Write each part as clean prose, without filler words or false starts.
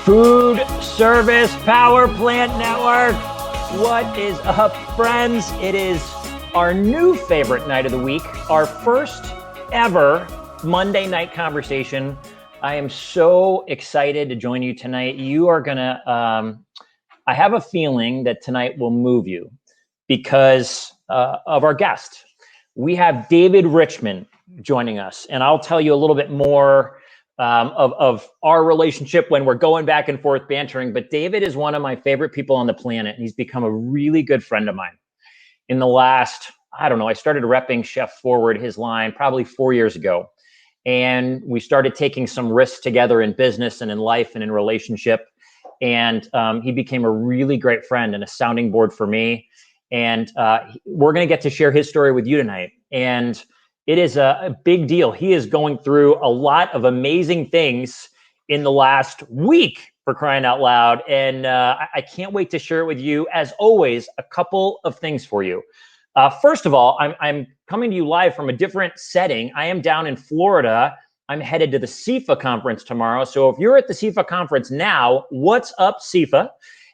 Food Service Power Plant Network. What is up, friends? It is our new favorite night of the week, our first ever Monday night conversation. I am so excited to join you tonight. You are gonna, I have a feeling that tonight will move you because of our guest. We have David Richman joining us, and I'll tell you a little bit more of our relationship when we're going back and forth bantering. But David is one of my favorite people on the planet, and he's become a really good friend of mine. In the last, I don't know, I started repping Cheforward, his line, probably 4 years ago. And we started taking some risks together in business and in life and in relationship. And he became a really great friend and a sounding board for me. And we're going to get to share his story with you tonight. And it is a big deal. He is going through a lot of amazing things in the last week, for crying out loud. And I can't wait to share it with you. As always, a couple of things for you. First of all, I'm coming to you live from a different setting. I am down in Florida. I'm headed to the CIFA conference tomorrow. So if you're at the CIFA conference now, what's up, CIFA?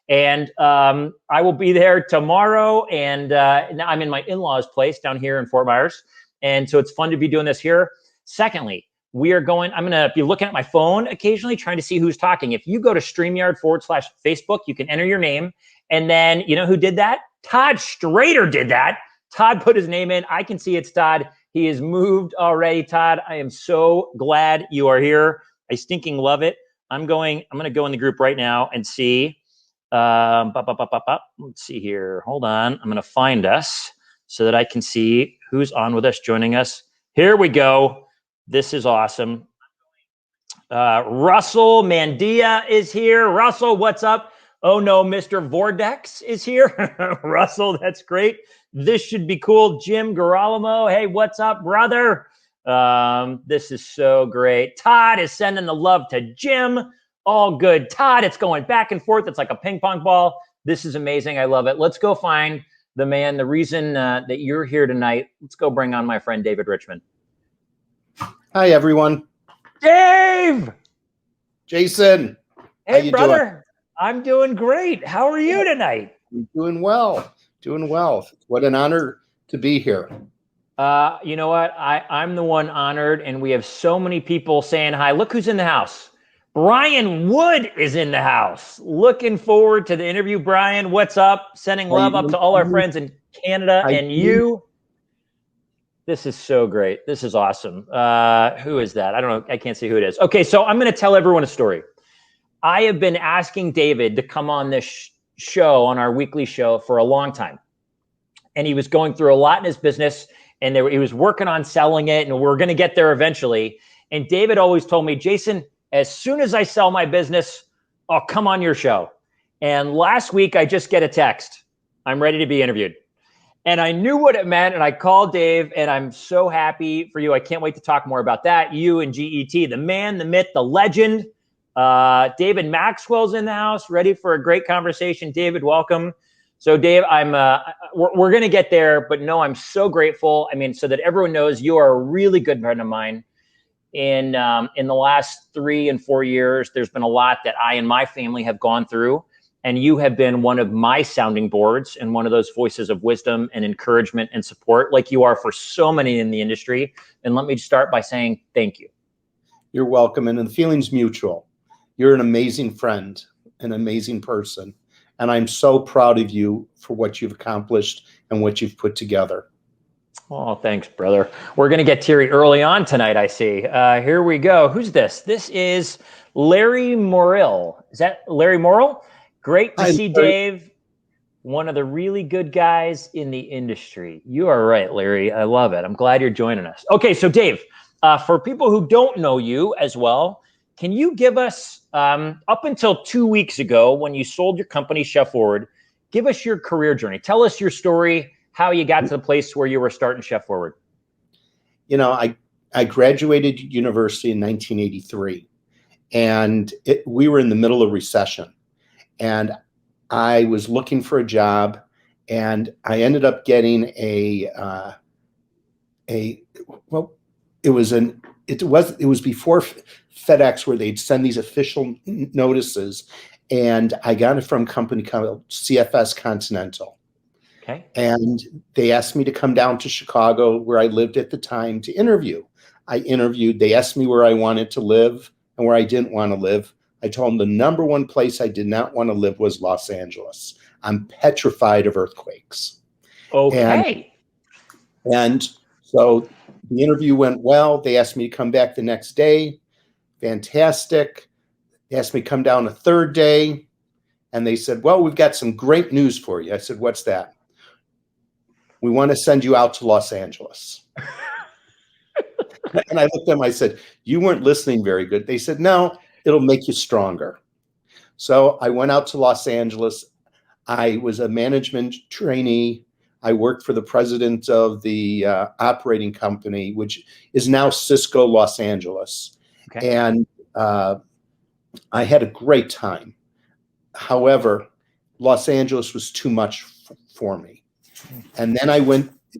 And I will be there tomorrow. And now I'm in my in-laws' place down here in Fort Myers. And so it's fun to be doing this here. Secondly, we are going, I'm going to be looking at my phone occasionally, trying to see who's talking. If you go to StreamYard/Facebook, you can enter your name. And then, you know who did that? Todd Strader did that. Todd put his name in. I can see it's Todd. He is moved already. Todd, I am so glad you are here. I stinking love it. I'm going to go in the group right now and see. Let's see here. Hold on. I'm going to find us so that I can see who's on with us, joining us. Here we go. This is awesome. Russell Mandia is here. Russell, what's up? Oh no, Mr. Vordex is here. Russell, that's great. This should be cool. Jim Girolamo, hey, what's up, brother? This is so great. Todd is sending the love to Jim. All good. Todd, it's going back and forth. It's like a ping pong ball. This is amazing. I love it. Let's go find the man, the reason that you're here tonight. Let's go bring on my friend, David Richman. Hi, everyone. Dave! Jason. Hey, brother. Doing? I'm doing great. How are you tonight? I'm doing well. Doing well. What an honor to be here. You know what? I'm the one honored, and we have so many people saying hi. Look who's in the house. Brian Wood is in the house. Looking forward to the interview, Brian. What's up? Sending love up to all our friends in Canada and you. This is so great. This is awesome. Who is that? I don't know. I can't see who it is. Okay, so I'm going to tell everyone a story. I have been asking David to come on this show, on our weekly show, for a long time. And he was going through a lot in his business, and he was working on selling it, and we're going to get there eventually. And David always told me, Jason, as soon as I sell my business, I'll come on your show. And last week, I just get a text. I'm ready to be interviewed. And I knew what it meant, and I called Dave, and I'm so happy for you. I can't wait to talk more about that. You and G.E.T, the man, the myth, the legend. David Maxwell's in the house, ready for a great conversation. David, welcome. So Dave, we're going to get there, but no, I'm so grateful. I mean, so that everyone knows, you are a really good friend of mine. In the last 3 and 4 years, there's been a lot that I and my family have gone through, and you have been one of my sounding boards and one of those voices of wisdom and encouragement and support, like you are for so many in the industry. And let me start by saying thank you. You're welcome, and the feeling's mutual. You're an amazing friend, an amazing person, and I'm so proud of you for what you've accomplished and what you've put together. Oh, thanks, brother. We're going to get teary early on tonight, I see. Here we go. Who's this? This is Larry Morrill. Is that Larry Morrill? Great to see Dave. One of the really good guys in the industry. You are right, Larry. I love it. I'm glad you're joining us. Okay, so Dave, for people who don't know you as well, can you give us, up until 2 weeks ago when you sold your company, Cheforward, give us your career journey. Tell us your story, how you got to the place where you were starting Cheforward. You know, I graduated university in 1983, and we were in the middle of recession, and I was looking for a job, and I ended up getting it was an it was before FedEx, where they'd send these official notices, and I got it from a company called CFS Continental. Okay. And they asked me to come down to Chicago, where I lived at the time, to interview. I interviewed. They asked me where I wanted to live and where I didn't want to live. I told them the number one place I did not want to live was Los Angeles. I'm petrified of earthquakes. Okay. And so the interview went well. They asked me to come back the next day. Fantastic. They asked me to come down a third day. And they said, well, we've got some great news for you. I said, what's that? We want to send you out to Los Angeles. And I looked at them, I said, you weren't listening very good. They said, no, it'll make you stronger. So I went out to Los Angeles. I was a management trainee. I worked for the president of the operating company, which is now Cisco Los Angeles. Okay. And I had a great time. However, Los Angeles was too much for me. And then it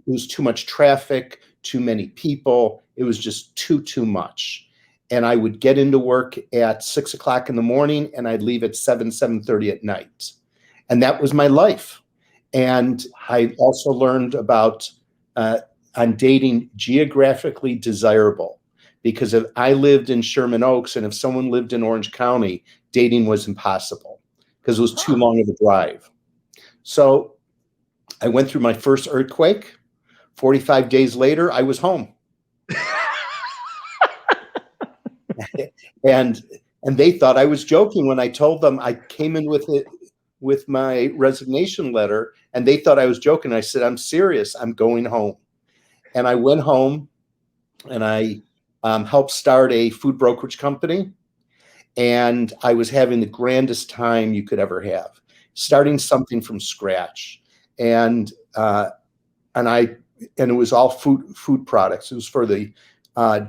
was too much traffic, too many people. It was just too much. And I would get into work at 6 o'clock in the morning, and I'd leave at 7:30 at night. And that was my life. And I also learned about on dating geographically desirable, because if I lived in Sherman Oaks and if someone lived in Orange County, dating was impossible because it was too long of a drive. So I went through my first earthquake. 45 days later, I was home. and they thought I was joking when I told them I came in with my resignation letter, and they thought I was joking. I said, I'm serious. I'm going home. And I went home, and I helped start a food brokerage company. And I was having the grandest time you could ever have, starting something from scratch. And it was all food products. It was for the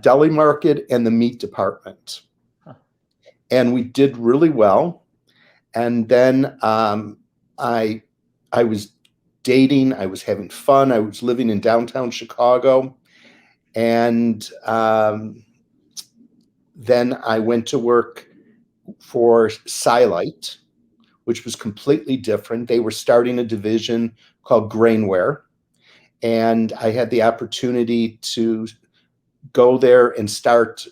deli market and the meat department. Huh. And we did really well. And then I was dating. I was having fun. I was living in downtown Chicago. And then I went to work for Silite, which was completely different. They were starting a division called Grainware. And I had the opportunity to go there and start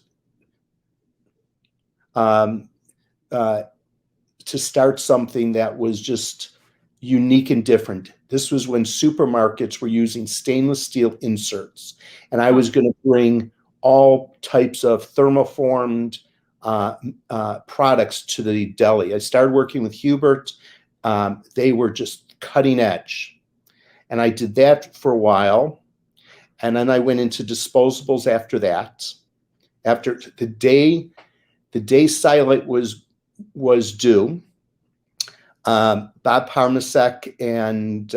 something that was just unique and different. This was when supermarkets were using stainless steel inserts. And I was going to bring all types of thermoformed products to the deli. I started working with Hubert. They were just cutting edge. And I did that for a while. And then I went into disposables after that. After the day Silite was due, Bob Parmasek and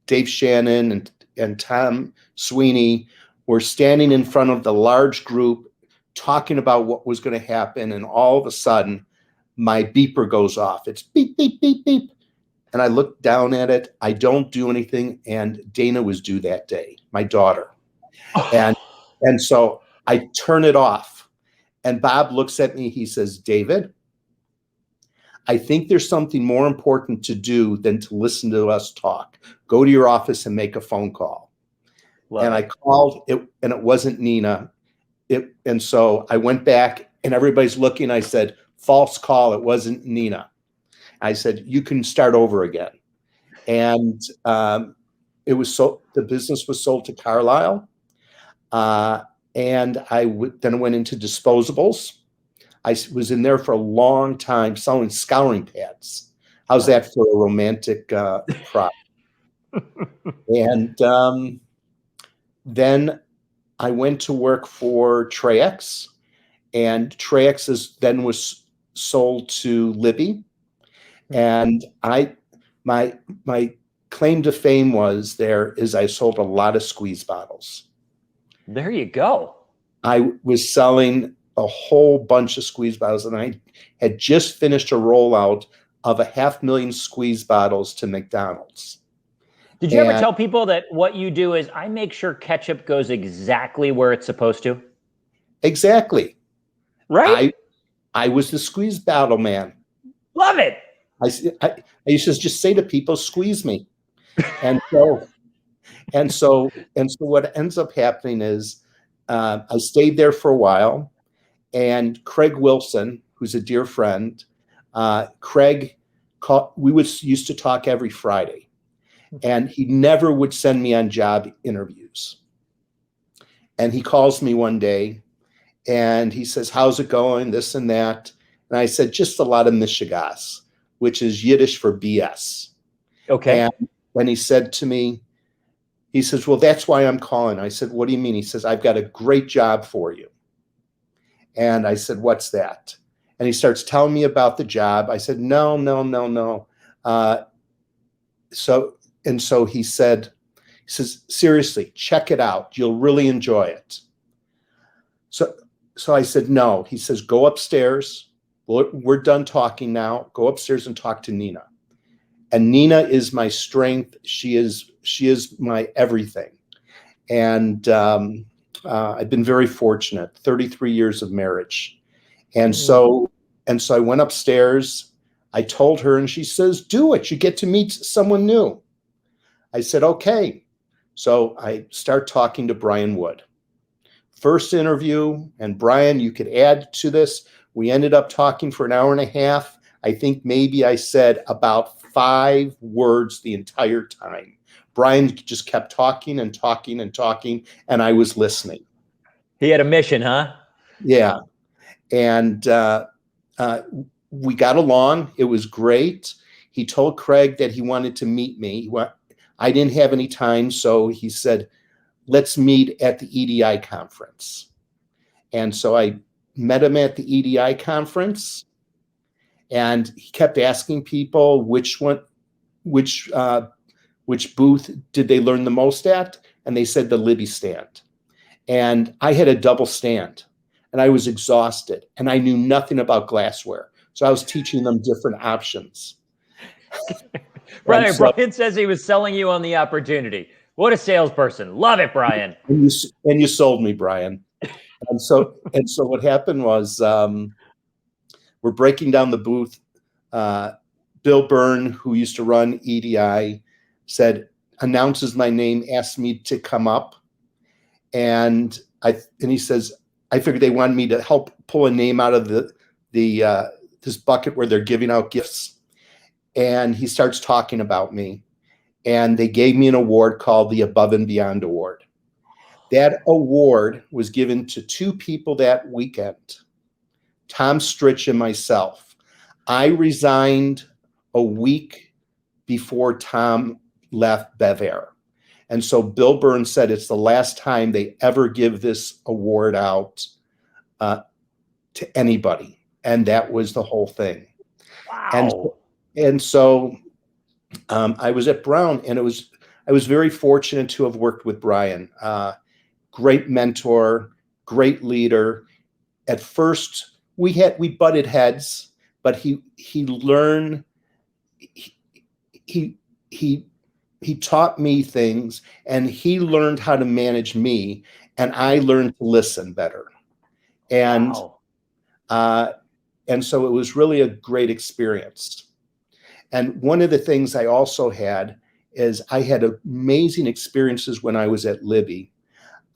Dave Shannon and Tom Sweeney were standing in front of the large group talking about what was going to happen. And all of a sudden, my beeper goes off. It's beep, beep, beep, beep. And I looked down at it. I don't do anything. And Dana was due that day, my daughter. And so I turn it off. And Bob looks at me. He says, David, I think there's something more important to do than to listen to us talk. Go to your office and make a phone call. And I called it, and it wasn't Nina. And so I went back, and everybody's looking. I said, false call. It wasn't Nina. I said, you can start over again. And it was the business was sold to Carlisle. And then went into disposables. I was in there for a long time selling scouring pads. How's that for a romantic product? And then I went to work for Trex, and Trex then was sold to Libby. And my claim to fame is I sold a lot of squeeze bottles. There you go. I was selling a whole bunch of squeeze bottles, and I had just finished a rollout of 500,000 squeeze bottles to McDonald's. Did you ever tell people that what you do is I make sure ketchup goes exactly where it's supposed to? Exactly. Right? I was the squeeze battle man. Love it. I used to just say to people, squeeze me. And so what ends up happening is I stayed there for a while, and Craig Wilson, who's a dear friend, Craig, we used to talk every Friday, and he never would send me on job interviews. And he calls me one day and he says, how's it going? This and that. And I said, just a lot of mishigas, which is Yiddish for BS. Okay. And when he said to me, he says, well, that's why I'm calling. I said, what do you mean? He says, I've got a great job for you. And I said, what's that? And he starts telling me about the job. I said, no. So he says, seriously, check it out. You'll really enjoy it. So I said, no. He says, go upstairs. We're done talking now. Go upstairs and talk to Nina. And Nina is my strength. She is my everything. And I've been very fortunate, 33 years of marriage. And so I went upstairs. I told her, and she says, do it. You get to meet someone new. I said, okay. So I start talking to Brian Wood. First interview, and Brian, you could add to this. We ended up talking for an hour and a half. I think maybe I said about 5 words the entire time. Brian just kept talking and talking and talking, and I was listening. He had a mission, huh? Yeah. And we got along. It was great. He told Craig that he wanted to meet me. I didn't have any time, so he said, let's meet at the EDI conference. And so I met him at the EDI conference, and he kept asking people which booth did they learn the most at, and they said the Libby stand. And I had a double stand, and I was exhausted, and I knew nothing about glassware. So I was teaching them different options. Brother, Brian says he was selling you on the opportunity. What a salesperson. Love it, Brian. And you sold me, Brian. And so what happened was we're breaking down the booth. Bill Byrne, who used to run EDI, announces my name, asked me to come up. And he says, I figured they wanted me to help pull a name out of this bucket where they're giving out gifts. And he starts talking about me. And they gave me an award called the Above and Beyond Award. That award was given to 2 people that weekend, Tom Stritch and myself. I resigned a week before Tom left Bev Air. And so Bill Byrne said it's the last time they ever give this award out to anybody. And that was the whole thing. Wow. And so I was at Brown, and I was very fortunate to have worked with Brian. Great mentor, great leader. At first, we butted heads, but he learned. He taught me things, and he learned how to manage me, and I learned to listen better. And wow. And so it was really a great experience. And one of the things I also had is I had amazing experiences when I was at Libby.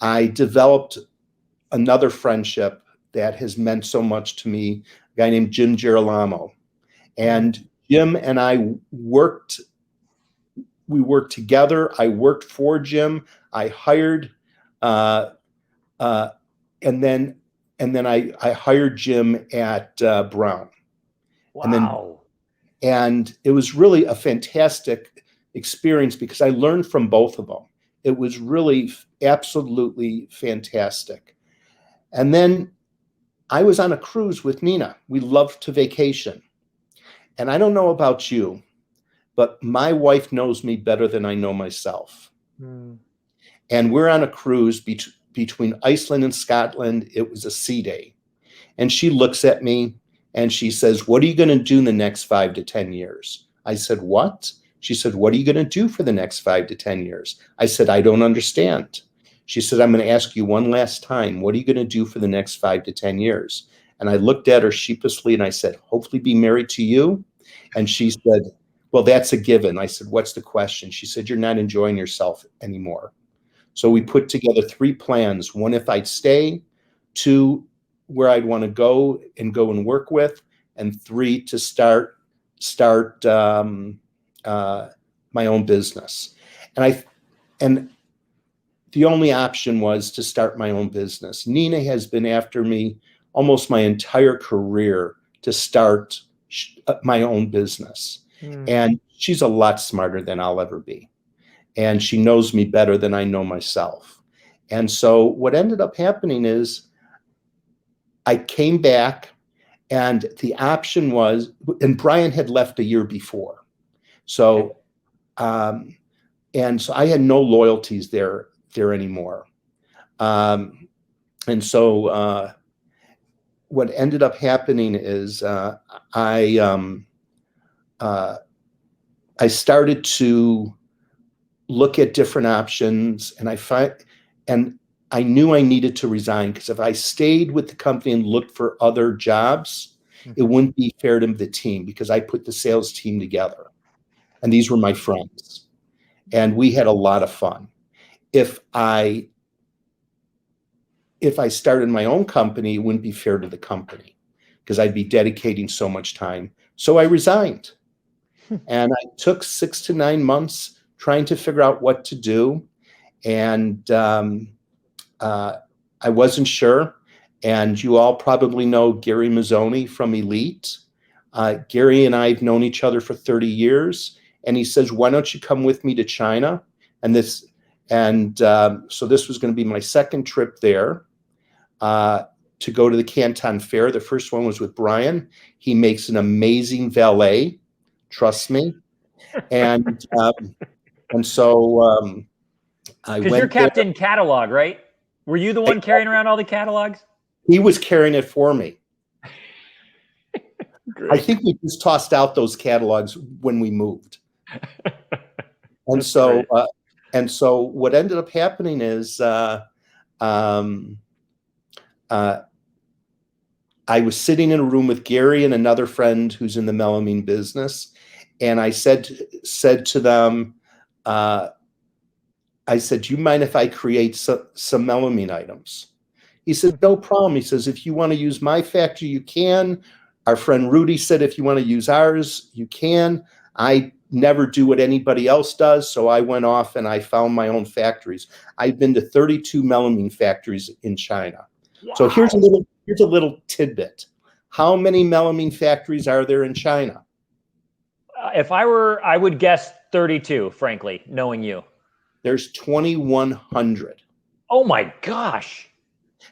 I developed another friendship that has meant so much to me, a guy named Jim Girolamo. And Jim and I worked together. I worked for Jim. I hired, and then I hired Jim at Brown. Wow. And it was really a fantastic experience because I learned from both of them. It was really absolutely fantastic. And then I was on a cruise with Nina. We loved to vacation. And I don't know about you, but my wife knows me better than I know myself. And we're on a cruise between Iceland and Scotland. It was a sea day. And she looks at me and she says, what are you going to do in the next 5 to 10 years? I said, what? She said, what are you going to do for the next 5 to 10 years? I said, I don't understand. She said, I'm going to ask you one last time, what are you going to do for the next 5 to 10 years? And I looked at her sheepishly and I said, hopefully be married to you. And she said, well, that's a given. I said, what's the question? She said, you're not enjoying yourself anymore. So we put together 3 plans. 1, if I'd stay, 2, where I'd want to go and work with, and 3, to start my own business. And the only option was to start my own business. Nina has been after me almost my entire career to start my own business. And she's a lot smarter than I'll ever be. And she knows me better than I know myself. And so what ended up happening is I came back, and the option was, and Brian had left a year before. So, and so I had no loyalties there anymore. And so what ended up happening is I started to look at different options, and I knew I needed to resign, because if I stayed with the company and looked for other jobs, it wouldn't be fair to the team, because I put the sales team together, and these were my friends, and we had a lot of fun. If I started my own company, it wouldn't be fair to the company, because I'd be dedicating so much time. So I resigned, and I took 6 to 9 months trying to figure out what to do. And I wasn't sure. And you all probably know Gary Mazzoni from Elite. Gary and I have known each other for 30 years. And he says, why don't you come with me to China? So this was going to be my second trip there, to go to the Canton Fair. The first one was with Brian. He makes an amazing valet, trust me. And so I went. Because you're Captain Catalog, right? Were you the one carrying around all the catalogs? He was carrying it for me. I think we just tossed out those catalogs when we moved. And so what ended up happening is I was sitting in a room with Gary and another friend who's in the melamine business, and I said to them, I said, do you mind if I create some melamine items? He said, no problem. He says, if you want to use my factory, you can. Our friend Rudy said, if you want to use ours, you can. I never do what anybody else does, so I went off and I found my own factories. I've been to 32 melamine factories in China. Wow. So here's a little tidbit. How many melamine factories are there in China? If I were, I would guess 32, frankly, knowing you. There's 2,100. Oh my gosh.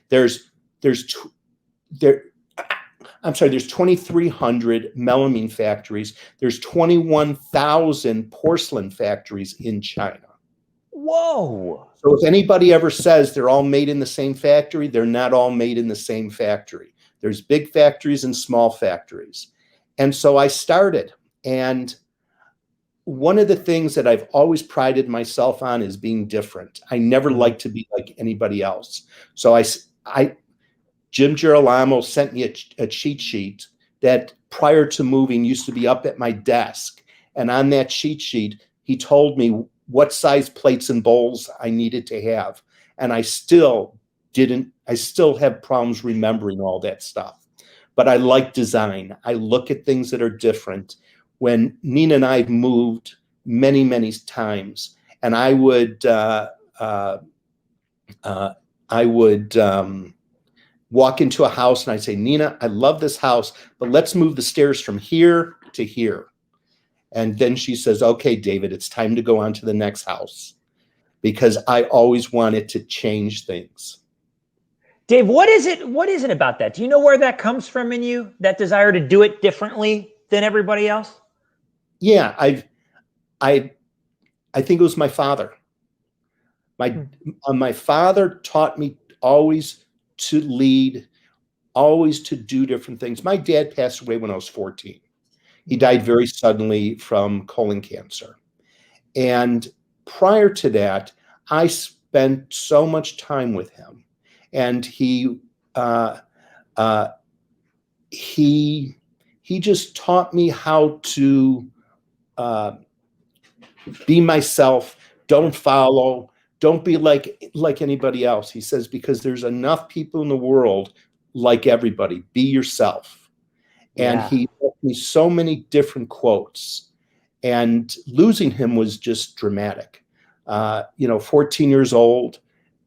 There's 2,300 melamine factories. There's 21,000 porcelain factories in China. Whoa. So if anybody ever says they're all made in the same factory, they're not all made in the same factory. There's big factories and small factories. And so I started, and one of the things that I've always prided myself on is being different. I never like to be like anybody else. So Jim Girolamo sent me a cheat sheet that prior to moving used to be up at my desk. And on that cheat sheet, he told me what size plates and bowls I needed to have. And I still have problems remembering all that stuff. But I like design. I look at things that are different. When Nina and I moved many, many times, and I would walk into a house and I'd say, Nina, I love this house, but let's move the stairs from here to here. And then she says, okay, David, it's time to go on to the next house, because I always wanted to change things. Dave, what is it about that? Do you know where that comes from in you, that desire to do it differently than everybody else? Yeah, I think it was my father. My father taught me always to lead, always to do different things. My dad passed away when I was 14. He died very suddenly from colon cancer. And prior to that, I spent so much time with him, and he just taught me how to be myself. Don't follow. Don't be like anybody else. He says, because there's enough people in the world like everybody. Be yourself. And Yeah. he taught me so many different quotes. And losing him was just dramatic. 14 years old,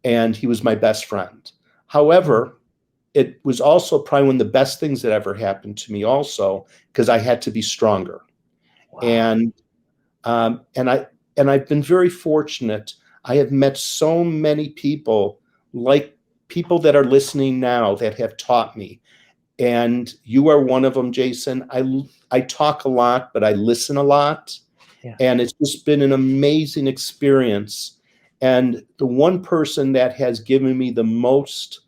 and he was my best friend. However, it was also probably one of the best things that ever happened to me also, because I had to be stronger. Wow. And I've been very fortunate. I have met so many people, like people that are listening now, that have taught me. And you are one of them, Jason. I talk a lot, but I listen a lot. Yeah. And it's just been an amazing experience. And the one person that has given me the most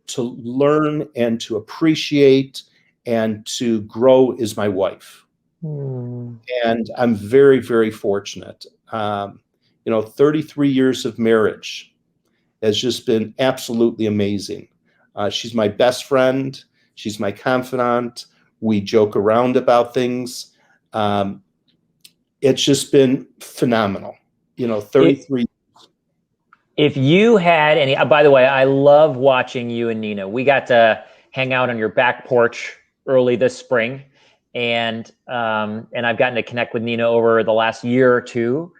to learn and to appreciate and to grow is my wife. And I'm very, very fortunate. 33 years of marriage has just been absolutely amazing. She's my best friend. She's my confidant. We joke around about things. It's just been phenomenal. 33. If you had any, by the way, I love watching you and Nina. We got to hang out on your back porch early this spring, and I've gotten to connect with Nina over the last year or two.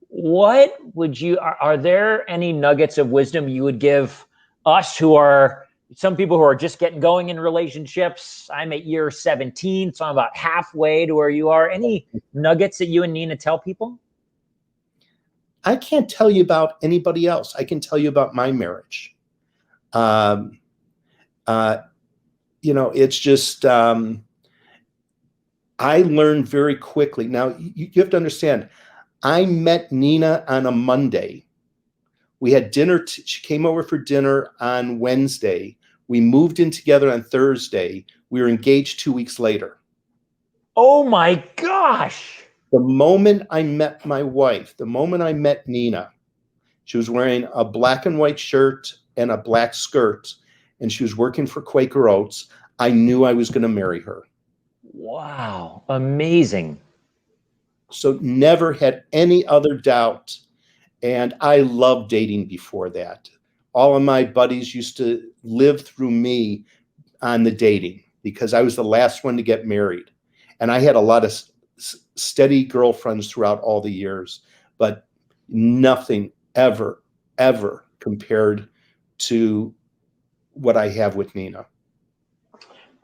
What would you? Are there any nuggets of wisdom you would give us, who are some people who are just getting going in relationships? I'm at year 17, so I'm about halfway to where you are. Any nuggets that you and Nina tell people? I can't tell you about anybody else. I can tell you about my marriage. It's just, I learned very quickly. Now, you have to understand, I met Nina on a Monday. We had dinner. She came over for dinner on Wednesday. We moved in together on Thursday. We were engaged 2 weeks later. Oh my gosh. The moment I met my wife, the moment I met Nina, she was wearing a black and white shirt and a black skirt, and she was working for Quaker Oats. I knew I was going to marry her. Wow. Amazing. So never had any other doubt. And I loved dating before that. All of my buddies used to live through me on the dating because I was the last one to get married. And I had a lot of steady girlfriends throughout all the years, but nothing ever compared to what I have with Nina.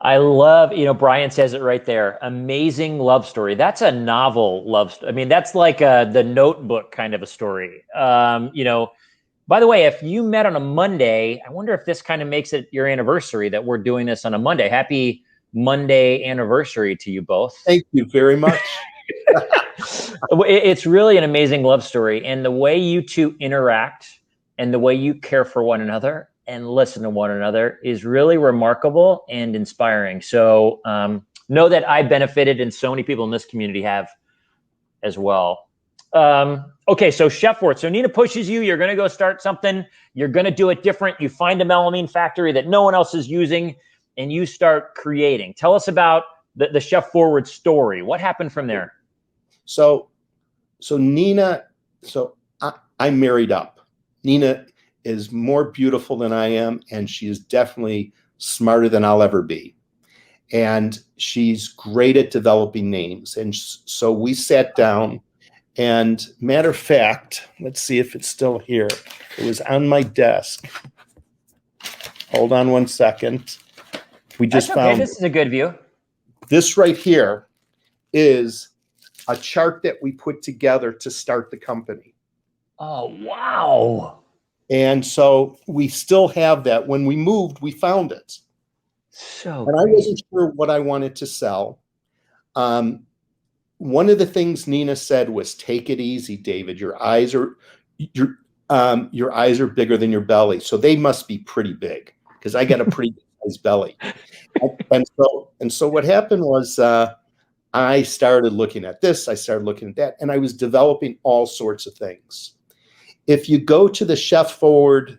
I love, Brian says it right there. Amazing love story. That's a novel love story. I mean, that's like the Notebook kind of a story. By the way, if you met on a Monday, I wonder if this kind of makes it your anniversary that we're doing this on a Monday. Happy Monday anniversary to you both. Thank you very much. It's really an amazing love story. And the way you two interact and the way you care for one another and listen to one another is really remarkable and inspiring. So know that I benefited, and so many people in this community have as well. Okay, so Cheforward. So Nina pushes you. You're going to go start something. You're going to do it different. You find a melamine factory that no one else is using, and you start creating. Tell us about the Cheforward story. What happened from there? So Nina, I married up. Nina is more beautiful than I am, and she is definitely smarter than I'll ever be. And she's great at developing names. And so we sat down, and matter of fact, let's see if it's still here. It was on my desk. Hold on one second. We just found this is a good view. This right here is a chart that we put together to start the company. Oh, wow. And so we still have that. When we moved, we found it. So and I wasn't sure what I wanted to sell. One of the things Nina said was, "Take it easy, David. Your eyes are bigger than your belly, so they must be pretty big, because I got a pretty nice belly." And so what happened was, I started looking at this, I started looking at that, and I was developing all sorts of things. if you go to the Cheforward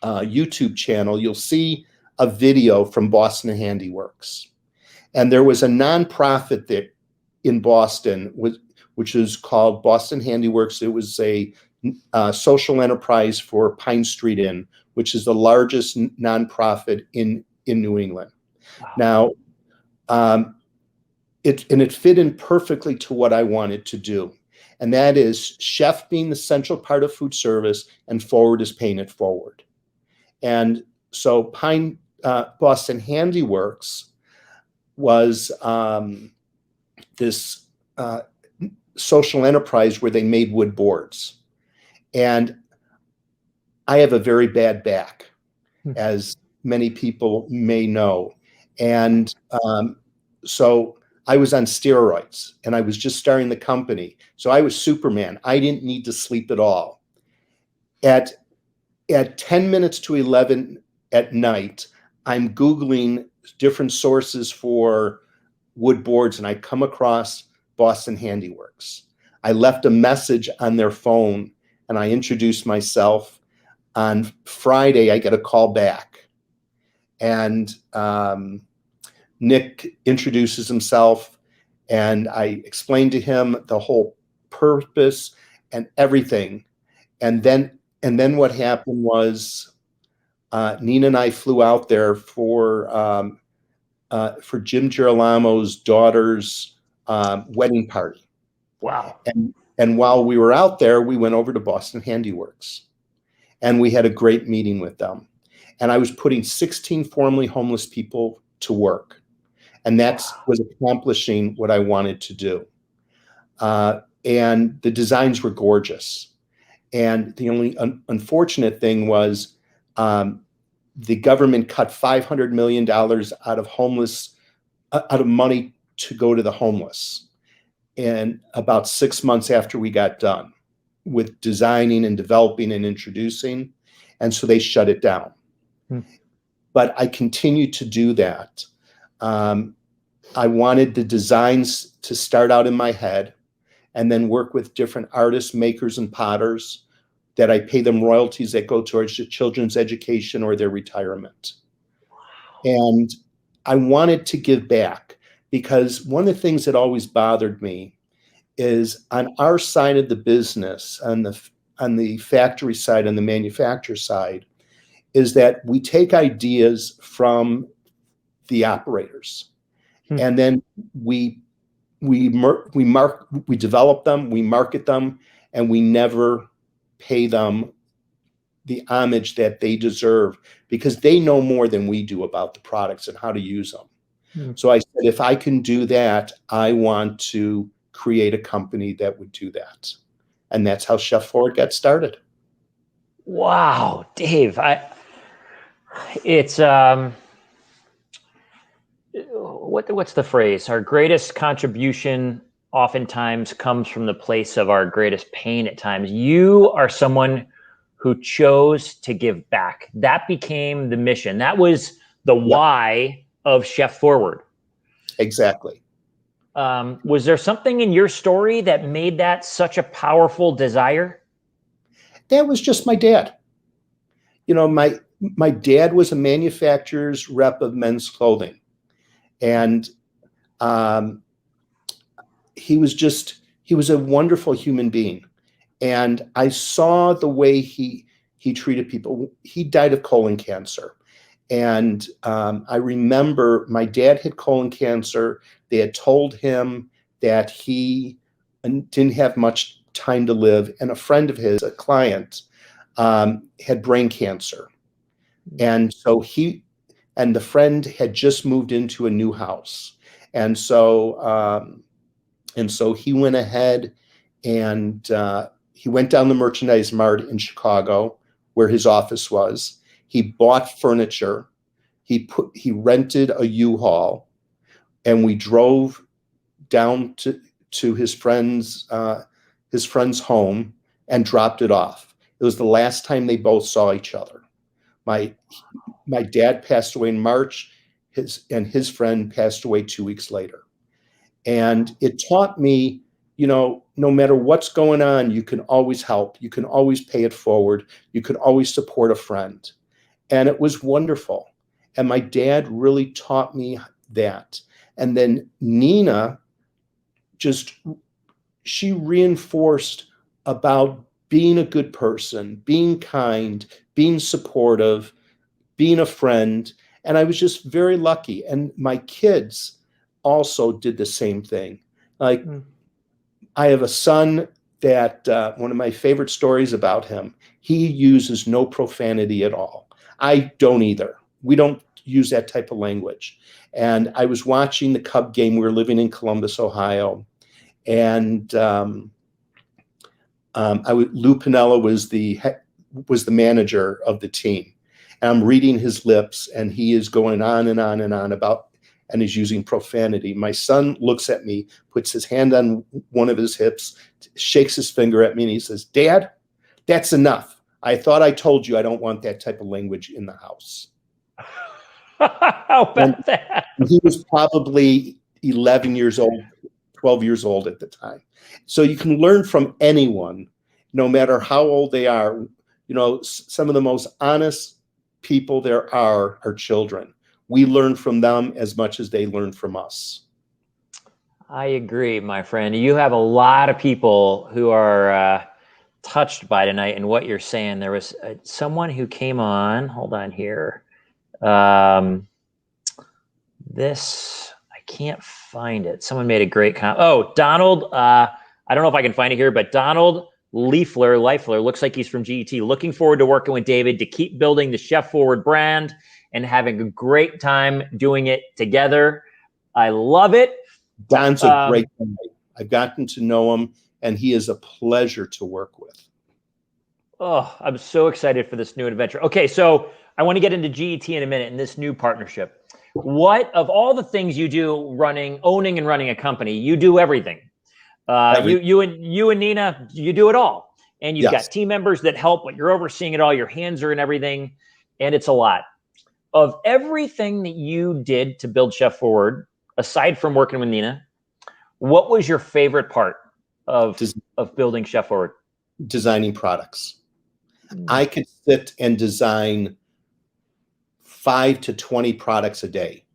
YouTube channel, you'll see a video from Boston Handiworks. And there was a nonprofit there in Boston, which is called Boston Handiworks. It was a social enterprise for Pine Street Inn, which is the largest nonprofit in New England. Wow. Now, it fit in perfectly to what I wanted to do. And that is chef being the central part of food service and forward is paying it forward. And so Boston Handiworks was this social enterprise where they made wood boards. And I have a very bad back, as many people may know. And so I was on steroids and I was just starting the company. So I was Superman. I didn't need to sleep at all. At 10 minutes to 11 at night, I'm Googling different sources for wood boards and I come across Boston Handiworks. I left a message on their phone and I introduced myself. On Friday, I get a call back. And Nick introduces himself and I explained to him the whole purpose and everything. And then what happened was Nina and I flew out there for Jim Girolamo's daughter's wedding party. Wow. And while we were out there, we went over to Boston Handiworks and we had a great meeting with them. And I was putting 16 formerly homeless people to work. And that was accomplishing what I wanted to do. And the designs were gorgeous. And the only unfortunate thing was the government cut $500 million out of money to go to the homeless. And about 6 months after we got done with designing and developing and introducing. And so they shut it down. But I continued to do that. I wanted the designs to start out in my head and then work with different artists, makers, and potters that I pay them royalties that go towards the children's education or their retirement. And I wanted to give back because one of the things that always bothered me is on our side of the business, on the factory side, on the manufacturer side, is that we take ideas from the operators and then we develop them, we market them, and we never pay them the homage that they deserve because they know more than we do about the products and how to use them. So I said, if I can do that, I want to create a company that would do that. And that's how Cheforward got started. Wow, Dave, it's what's the phrase? Our greatest contribution oftentimes comes from the place of our greatest pain at times. You are someone who chose to give back. That became the mission. That was the why of Cheforward. Exactly. Was there something in your story that made that such a powerful desire? That was just my dad. You know, my dad was a manufacturer's rep of men's clothing. And he was a wonderful human being. And I saw the way he treated people. He died of colon cancer. And I remember my dad had colon cancer. They had told him that he didn't have much time to live. And a friend of his, a client, had brain cancer. And so the friend had just moved into a new house. And so he went ahead and he went down the Merchandise Mart in Chicago where his office was. He bought furniture. He rented a U-Haul and we drove down to his friend's home and dropped it off. It was the last time they both saw each other. My dad passed away in March, his friend passed away 2 weeks later. And it taught me no matter what's going on, you can always help. You can always pay it forward. You can always support a friend. And it was wonderful. And my dad really taught me that. And then Nina she reinforced about being a good person, being kind, being supportive, being a friend. And I was just very lucky. And my kids also did the same thing. Like, I have a son that one of my favorite stories about him, he uses no profanity at all. I don't either. We don't use that type of language. And I was watching the Cub game. We were living in Columbus, Ohio. And Lou Piniella was the manager of the team. And I'm reading his lips, and he is going on and on and on about, and he's using profanity. My son looks at me, puts his hand on one of his hips, shakes his finger at me, and he says, "Dad, that's enough. I thought I told you I don't want that type of language in the house." How about that? He was probably 11 years old, 12 years old at the time. So you can learn from anyone, no matter how old they are. Some of the most honest people there are children. We learn from them as much as they learn from us. I agree, my friend. You have a lot of people who are touched by tonight and what you're saying. There was someone who came on. Hold on here. This, I can't find it. Someone made a great comment. Oh, Donald. I don't know if I can find it here, but Donald Leifler looks like he's from G.E.T. Looking forward to working with David to keep building the Cheforward brand and having a great time doing it together. I love it. Don's a great guy. I've gotten to know him, and he is a pleasure to work with. Oh, I'm so excited for this new adventure. Okay, so I want to get into G.E.T. in a minute and this new partnership. What, of all the things you do owning and running a company, you do everything. You and Nina, you do it all. And you've got team members that help, but you're overseeing it all. Your hands are in everything, and it's a lot. Of everything that you did to build Cheforward, aside from working with Nina, what was your favorite part of building Cheforward? Designing products. I could sit and design 5 to 20 products a day.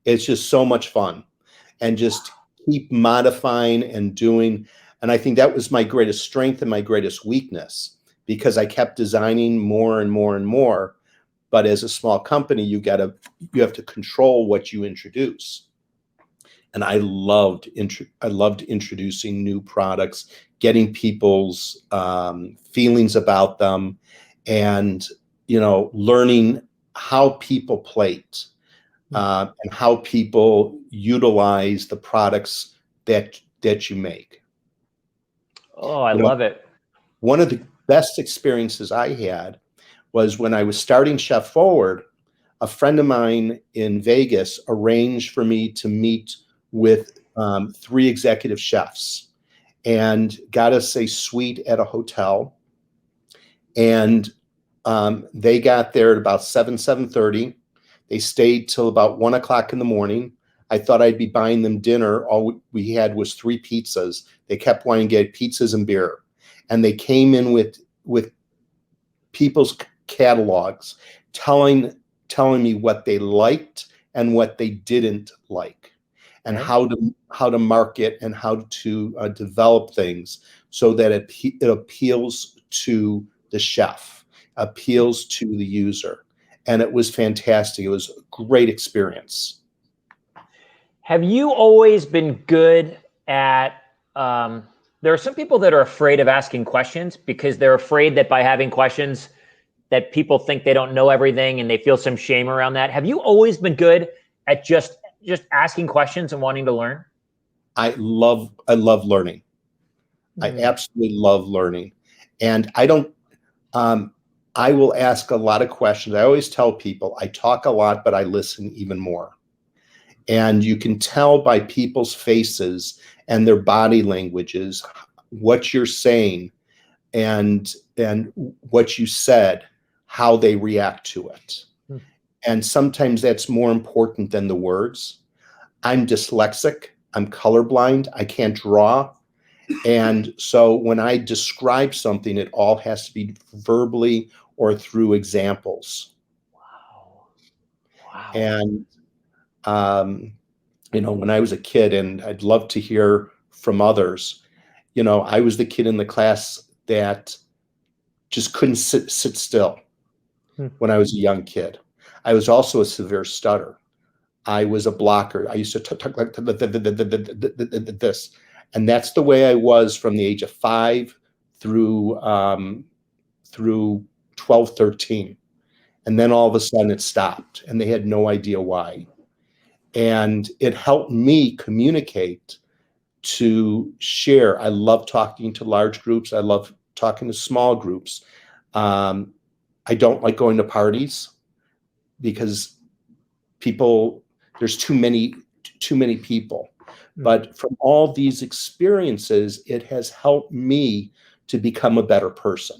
It's just so much fun, and just keep modifying and doing. And I think that was my greatest strength and my greatest weakness, because I kept designing more and more and more. But as a small company, you have to control what you introduce. And I loved introducing new products, getting people's feelings about them, and learning how people plate and how people utilize the products that you make. Oh, I love it. One of the best experiences I had was when I was starting Cheforward. A friend of mine in Vegas arranged for me to meet with 3 executive chefs, and got us a suite at a hotel. And they got there at about 7:30. They stayed till about 1 o'clock in the morning. I thought I'd be buying them dinner. All we had was 3 pizzas. They kept wanting to get pizzas and beer. And they came in with people's catalogs, telling me what they liked and what they didn't like, and how to market and how to develop things so that it appeals to the chef, appeals to the user. And it was fantastic. It was a great experience. Have you always been good at, there are some people that are afraid of asking questions because they're afraid that by having questions that people think they don't know everything, and they feel some shame around that. Have you always been good at just asking questions and wanting to learn? I love learning. I absolutely love learning. And I will ask a lot of questions. I always tell people I talk a lot, but I listen even more. And you can tell by people's faces and their body languages what you're saying and what you said, how they react to it. And sometimes that's more important than the words. I'm dyslexic. I'm colorblind. I can't draw. And so when I describe something, it all has to be verbally or through examples. Wow. Wow. And, when I was a kid, and I'd love to hear from others, I was the kid in the class that just couldn't sit still when I was a young kid. I was also a severe stutter. I was a blocker. I used to talk like this. And that's the way I was from the age of 5 through 12, 13. And then all of a sudden it stopped, and they had no idea why. And it helped me communicate, to share. I love talking to large groups. I love talking to small groups. I don't like going to parties because there's too many people. But from all these experiences, it has helped me to become a better person.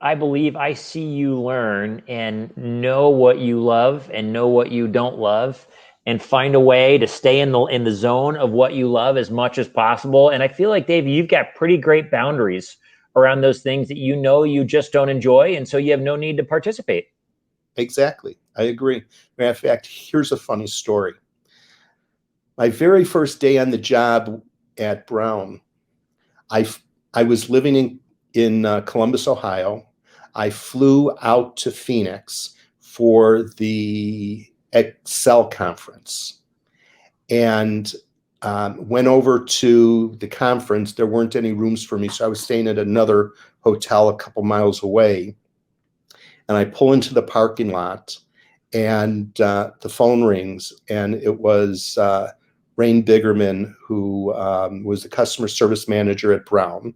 I believe I see you learn and know what you love and know what you don't love, and find a way to stay in the zone of what you love as much as possible. And I feel like, Dave, you've got pretty great boundaries around those things that you just don't enjoy, and so you have no need to participate. Exactly. I agree. Matter of fact, here's a funny story. My very first day on the job at Brown, I was living in Columbus, Ohio. I flew out to Phoenix for the Excel conference, and went over to the conference. There weren't any rooms for me, so I was staying at another hotel a couple miles away. And I pull into the parking lot, and the phone rings, and it was Rain Biggerman, who was the customer service manager at Brown.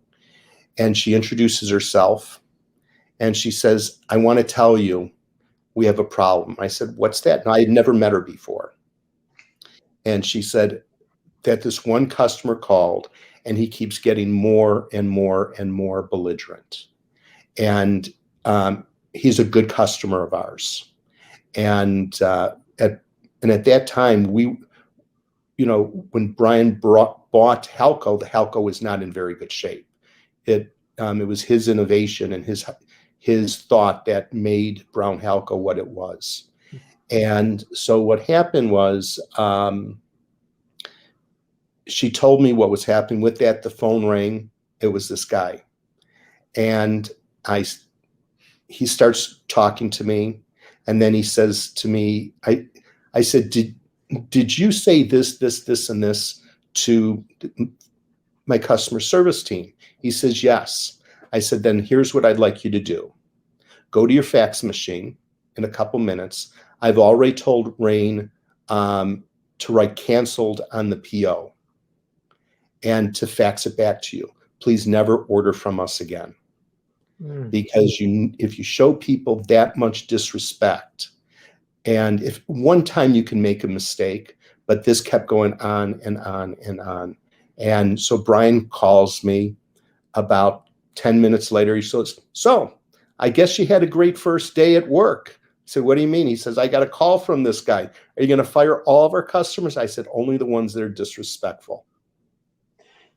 And she introduces herself, and she says, "I want to tell you, we have a problem." I said, "What's that?" And I had never met her before. And she said that this one customer called, and he keeps getting more and more and more belligerent. And he's a good customer of ours. And at that time, when Brian bought Halco, the Halco was not in very good shape. It was his innovation and his thought that made Brown Halco what it was. And so what happened was, she told me what was happening with that. The phone rang. It was this guy. And he starts talking to me. And then he says to me, I said, did you say this, and this to my customer service team? He says, yes. I said, then here's what I'd like you to do. Go to your fax machine in a couple minutes. I've already told Rain to write canceled on the PO and to fax it back to you. Please never order from us again. Because if you show people that much disrespect, and if one time you can make a mistake, but this kept going on and on and on. And so Brian calls me about 10 minutes later. He says, "So I guess you had a great first day at work." I said, "What do you mean?" He says, "I got a call from this guy. Are you going to fire all of our customers?" I said, "Only the ones that are disrespectful."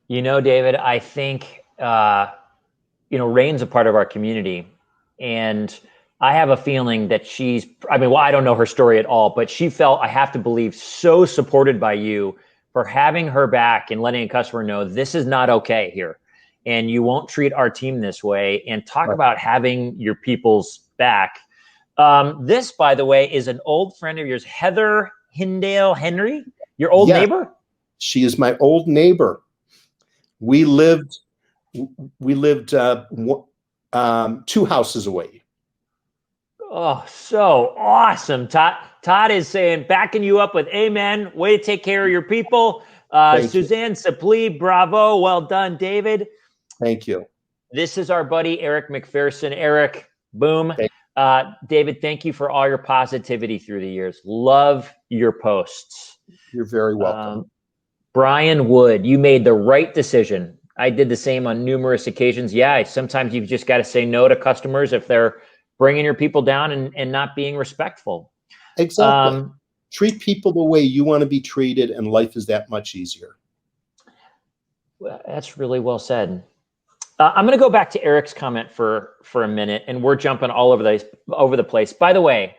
David, I think, Rain's a part of our community, and I have a feeling that I don't know her story at all, but she felt, I have to believe, so supported by you for having her back and letting a customer know this is not okay here. And you won't treat our team this way, and talk about having your people's back. This, by the way, is an old friend of yours, Heather Hindale Henry, your old neighbor? She is my old neighbor. We lived 2 houses away. Oh, so awesome. Todd is saying, backing you up with amen. Way to take care of your people. Suzanne Sapli, bravo. Well done, David. Thank you. This is our buddy, Eric McPherson. Eric, boom. David, thank you for all your positivity through the years. Love your posts. You're very welcome. Brian Wood, you made the right decision. I did the same on numerous occasions. Yeah, sometimes you've just got to say no to customers if they're bringing your people down and not being respectful. Exactly. Treat people the way you want to be treated, and life is that much easier. Well, that's really well said. I'm going to go back to Eric's comment for a minute, and we're jumping all over the place. By the way,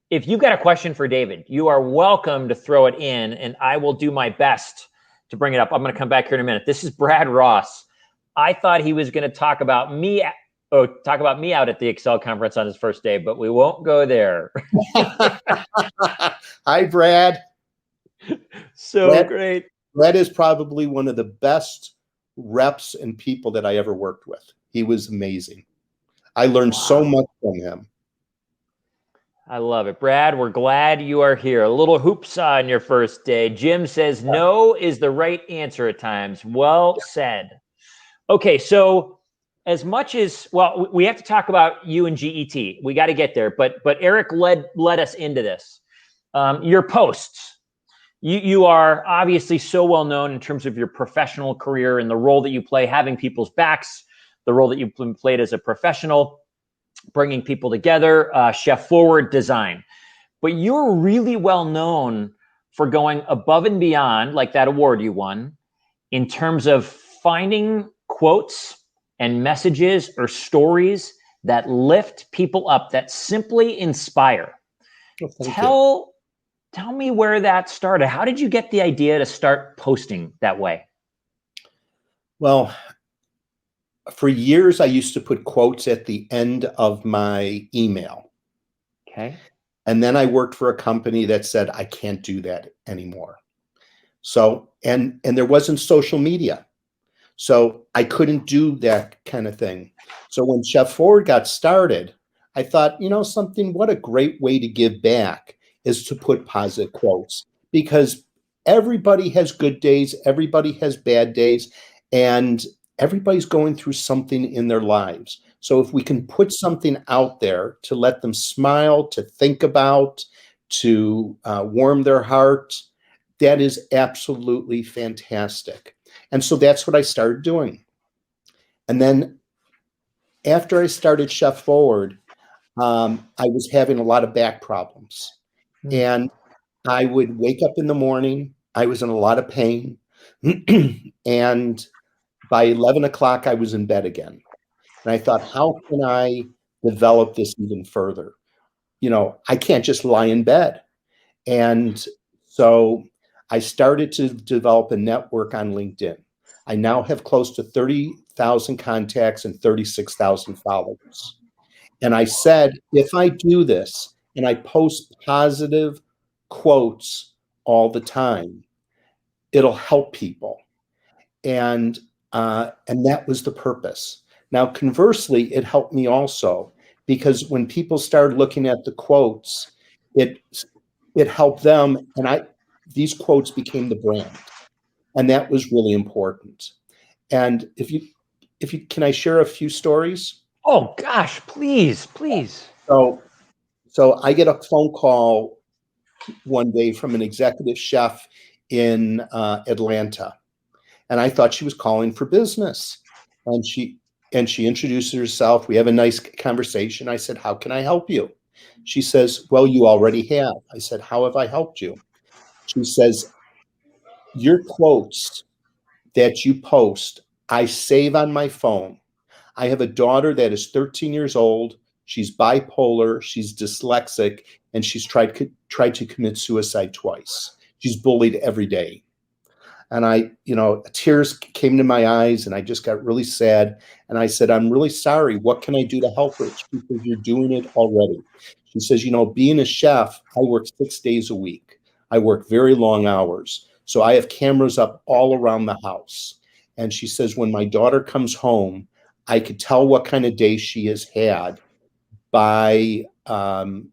if you've got a question for David, you are welcome to throw it in, and I will do my best to bring it up. I'm going to come back here in a minute. This is Brad Ross. I thought he was going to talk about me out at the Excel conference on his first day, but we won't go there. Hi, Brad. So great. Brad is probably one of the best reps and people that I ever worked with. He was amazing. I learned so much from him. I love it. Brad, we're glad you are here. A little hoopsa on your first day. Jim says no is the right answer at times. Well said. Okay, so as much as, well, we have to talk about you and G.E.T. We got to get there, but Eric led us into this. Your posts. You are obviously so well known in terms of your professional career and the role that you play, having people's backs, the role that you played as a professional, bringing people together, Cheforward design. But you're really well known for going above and beyond, like that award you won, in terms of finding quotes and messages or stories that lift people up, that simply inspire. Tell me where that started. How did you get the idea to start posting that way? Well, for years, I used to put quotes at the end of my email. Okay. And then I worked for a company that said, I can't do that anymore. So, and there wasn't social media. So I couldn't do that kind of thing. So when Cheforward got started, I thought, something, what a great way to give back is to put positive quotes, because everybody has good days, everybody has bad days, and everybody's going through something in their lives. So if we can put something out there to let them smile, to think about, to warm their heart, that is absolutely fantastic. And so that's what I started doing. And then after I started Cheforward, I was having a lot of back problems. And I would wake up in the morning, I was in a lot of pain, and by 11 o'clock, I was in bed again. And I thought, how can I develop this even further? I can't just lie in bed. And so I started to develop a network on LinkedIn. I now have close to 30,000 contacts and 36,000 followers. And I said, if I do this and I post positive quotes all the time, it'll help people. And that was the purpose. Now, conversely, it helped me also, because when people started looking at the quotes, it helped them, and these quotes became the brand, and that was really important. And if you can, I share a few stories? Oh gosh, please. So I get a phone call one day from an executive chef in Atlanta. And I thought she was calling for business. And she introduces herself. We have a nice conversation. I said, how can I help you? She says, well, you already have. I said, how have I helped you? She says, your quotes that you post, I save on my phone. I have a daughter that is 13 years old. She's bipolar. She's dyslexic. And she's tried to commit suicide twice. She's bullied every day. And tears came to my eyes, and I just got really sad. And I said, I'm really sorry. What can I do to help her? She says, you're doing it already. She says, being a chef, I work 6 days a week. I work very long hours. So I have cameras up all around the house. And she says, when my daughter comes home, I could tell what kind of day she has had by the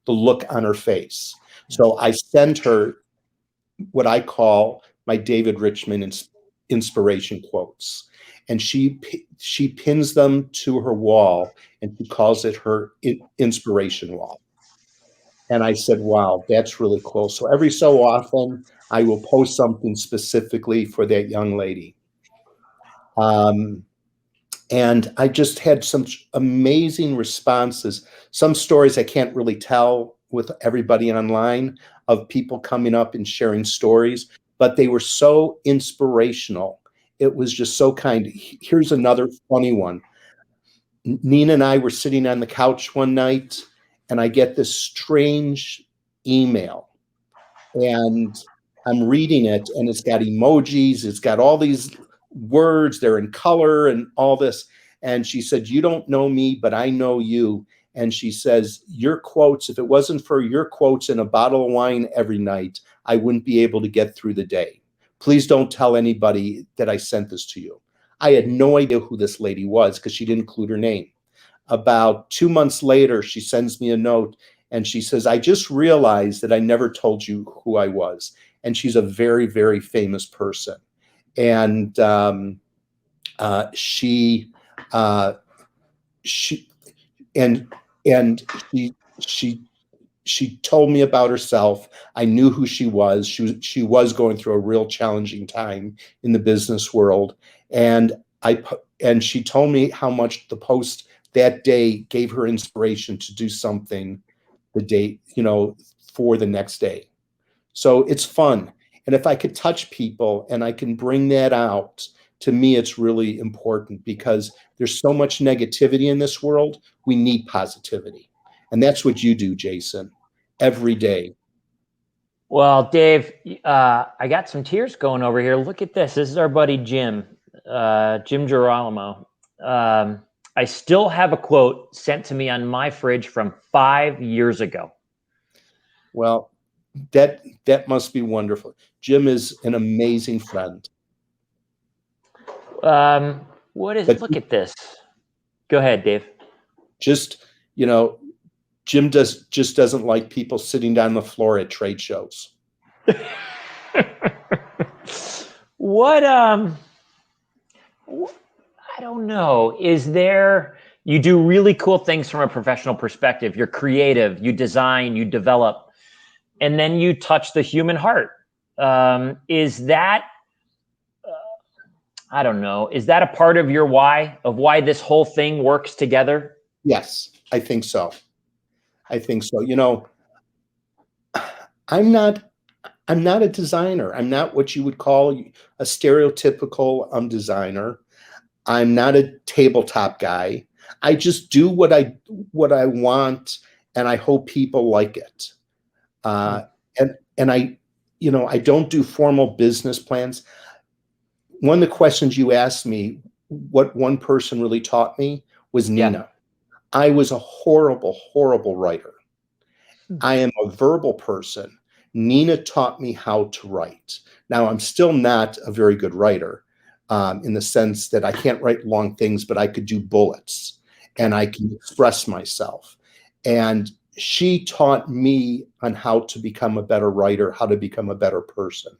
look on her face. So I send her what I call my David Richman inspiration quotes. And she pins them to her wall, and she calls it her inspiration wall. And I said, wow, that's really cool. So every so often, I will post something specifically for that young lady. And I just had some amazing responses. Some stories I can't really tell with everybody online, of people coming up and sharing stories. but they were so inspirational. It was just so kind. Here's another funny one. Nina and I were sitting on the couch one night, and I get this strange email, and I'm reading it, and it's got emojis, it's got all these words, they're in color and all this. And she said, "You don't know me, but I know you." And she says, "Your quotes, if it wasn't for your quotes and a bottle of wine every night, I wouldn't be able to get through the day. Please don't tell anybody that I sent this to you." I had no idea who this lady was because she didn't include her name. About 2 months later, she sends me a note and she says, "I just realized that I never told you who I was." And she's a very, very famous person. And she she and and she told me about herself. I knew who she was. She was going through a real challenging time in the business world, and and she told me how much the post that day gave her inspiration to do something the day, for the next day. So it's fun. And if I could touch people and I can bring that out, to me, it's really important because there's so much negativity in this world. We need positivity. And that's what you do, Jason, every day. Well, Dave, I got some tears going over here. Look at this. This is our buddy Jim, Jim Girolamo. I still have a quote sent to me on my fridge from 5 years ago. Well, that must be wonderful. Jim is an amazing friend. What is it? Look at this. Go ahead, Dave. Just, Jim just doesn't like people sitting down on the floor at trade shows. What I don't know. You do really cool things from a professional perspective. You're creative, you design, you develop, and then you touch the human heart. Is that I don't know. Is that a part of your why, of why this whole thing works together? Yes, I think so. I'm not a designer. I'm not what you would call a stereotypical designer. I'm not a tabletop guy. I just do what I want, and I hope people like it. And I don't do formal business plans. One of the questions you asked me, what one person really taught me, was Nina. Yeah. I was a horrible, horrible writer. I am a verbal person. Nina taught me how to write. Now, I'm still not a very good writer in the sense that I can't write long things, but I could do bullets and I can express myself. And she taught me on how to become a better writer, how to become a better person.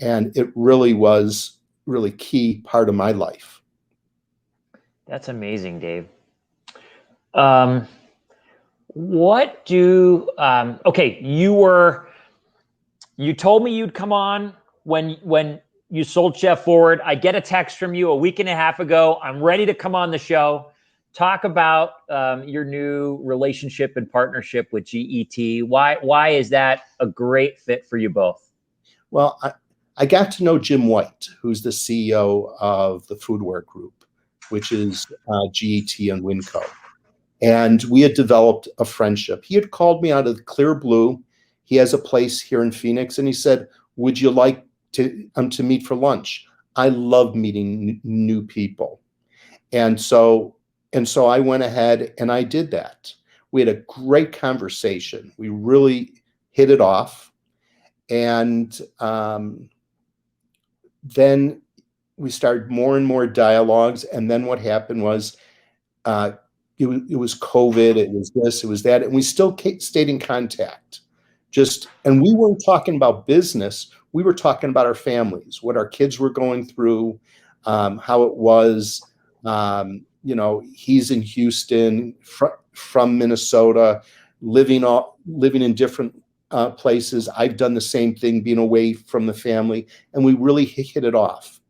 And it really was really key part of my life. That's amazing, Dave. Okay, you told me you'd come on when you sold Cheforward. I get a text from you a week and a half ago. I'm ready to come on the show. Talk about your new relationship and partnership with G.E.T. Why is that a great fit for you both? Well, I got to know Jim White, who's the CEO of the Foodware Group, which is G.E.T. and Winco. And we had developed a friendship. He had called me out of the clear blue. He has a place here in Phoenix, and he said, "Would you like to meet for lunch?" I love meeting new people. And so I went ahead and I did that. We had a great conversation. We really hit it off. And then we started more and more dialogues. And then what happened was it was COVID, it was this, it was that. And we still stayed in contact. And we weren't talking about business. We were talking about our families, what our kids were going through, how it was. He's in Houston, from Minnesota, living in different places. I've done the same thing, being away from the family, and we really hit it off.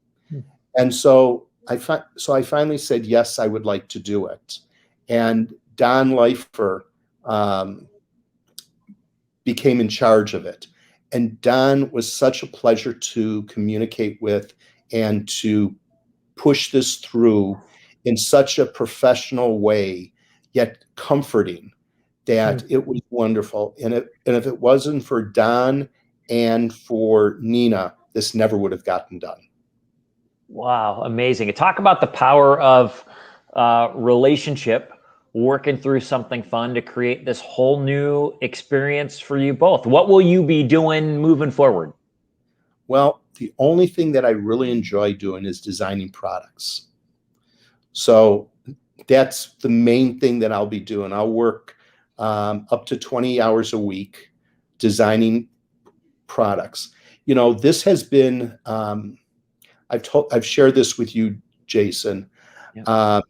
And so I finally said, yes, I would like to do it. And Don Leifer became in charge of it. and Don was such a pleasure to communicate with and to push this through in such a professional way, yet comforting, that it was wonderful. And if it wasn't for Don and for Nina, this never would have gotten done. Wow, amazing. Talk about the power of relationship, working through something fun to create this whole new experience for you both. What will you be doing moving forward? Well, the only thing that I really enjoy doing is designing products. So that's the main thing that I'll be doing. I'll work up to 20 hours a week designing products. You know, this has been, I've shared this with you, Jason. Yeah.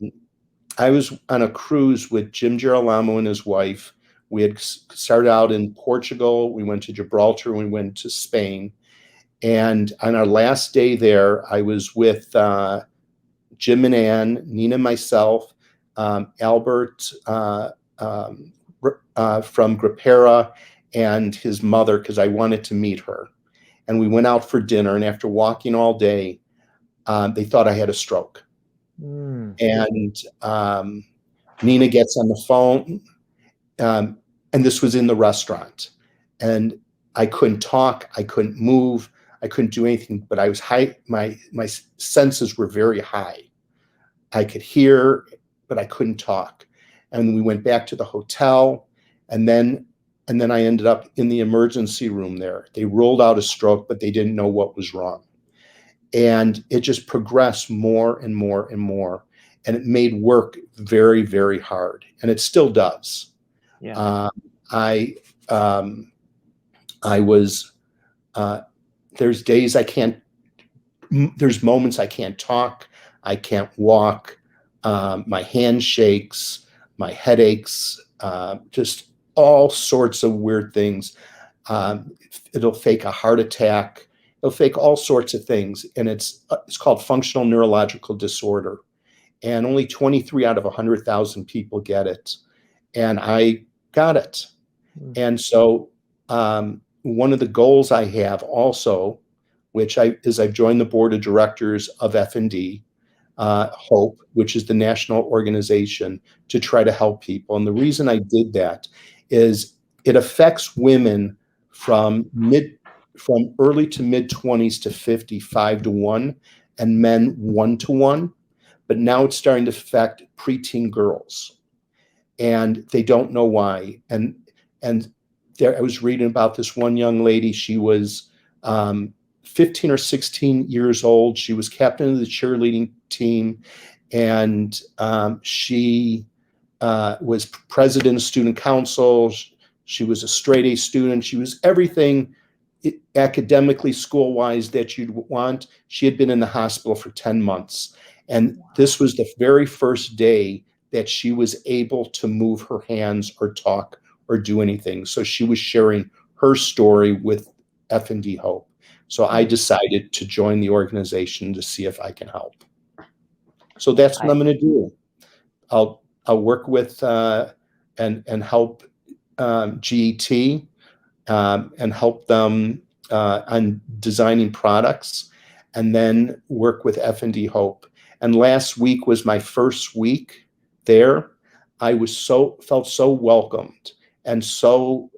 I was on a cruise with Jim Girolamo and his wife. We had started out in Portugal. We went to Gibraltar. We went to Spain. And on our last day there, I was with Jim and Ann, Nina, myself, Albert from Grapera, and his mother, because I wanted to meet her. And we went out for dinner. And after walking all day, they thought I had a stroke. And Nina gets on the phone, and this was in the restaurant. And I couldn't talk. I couldn't move. I couldn't do anything, but I was high. My senses were very high. I could hear, but I couldn't talk. And we went back to the hotel, and then I ended up in the emergency room there. They ruled out a stroke, but they didn't know what was wrong. And it just progressed more and more and more. And it made work very, very hard. And it still does. Yeah. I was, there's days I can't, there's moments I can't talk. I can't walk. My hand shakes, my head aches, just all sorts of weird things. It'll fake a heart attack. It'll fake all sorts of things. And it's called functional neurological disorder. And only 23 out of 100,000 people get it. And I got it. And so one of the goals I have also, is I've joined the board of directors of F&D, HOPE, which is the national organization to try to help people. And the reason I did that is it affects women from early to mid 20s to 50, 5-1, and men 1-1. But now it's starting to affect preteen girls, and they don't know why. And there, I was reading about this one young lady. She was 15 or 16 years old. She was captain of the cheerleading team, and she was president of student council. She was a straight A student. She was everything academically, school-wise that you'd want. She had been in the hospital for 10 months. And this was the very first day that she was able to move her hands or talk or do anything. So she was sharing her story with F&D Hope. So I decided to join the organization to see if I can help. So that's what I'm going to do. I'll work with and help G.E.T. And help them on designing products, and then work with F&D Hope. And last week was my first week there. I was felt so welcomed and so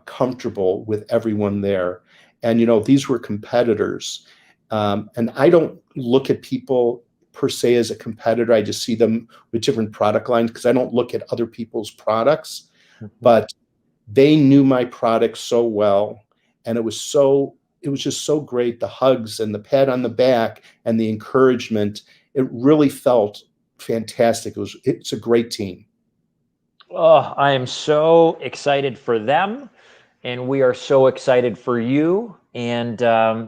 comfortable with everyone there. And, you know, these were competitors. And I don't look at people per se as a competitor. I just see them with different product lines because I don't look at other people's products. But they knew my product so well. And it was just so great. The hugs and the pat on the back and the encouragement. It really felt fantastic. It's a great team. Oh, I am so excited for them, and we are so excited for you, and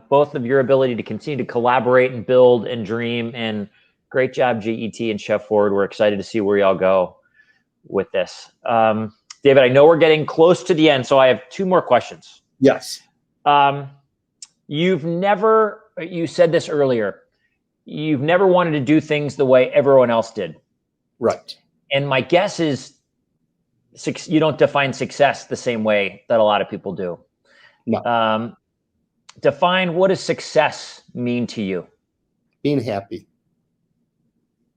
both of your ability to continue to collaborate and build and dream. And great job, G.E.T. and Cheforward. We're excited to see where y'all go with this. David, I know we're getting close to the end, so I have 2 more questions. Yes. You said this earlier, you've never wanted to do things the way everyone else did. Right. And my guess is you don't define success the same way that a lot of people do. No. define, what does success mean to you? Being happy.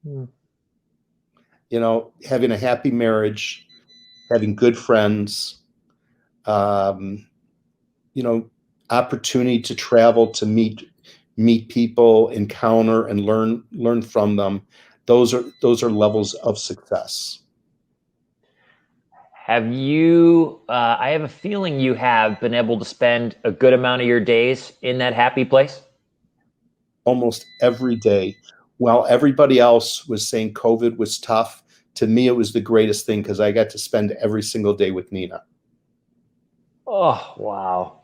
You know, having a happy marriage, having good friends, you know, opportunity to travel, to meet people, encounter and learn from them. Those are levels of success. Have you, I have a feeling you have been able to spend a good amount of your days in that happy place? Almost every day. While everybody else was saying COVID was tough, to me, it was the greatest thing because I got to spend every single day with Nina. Oh, wow.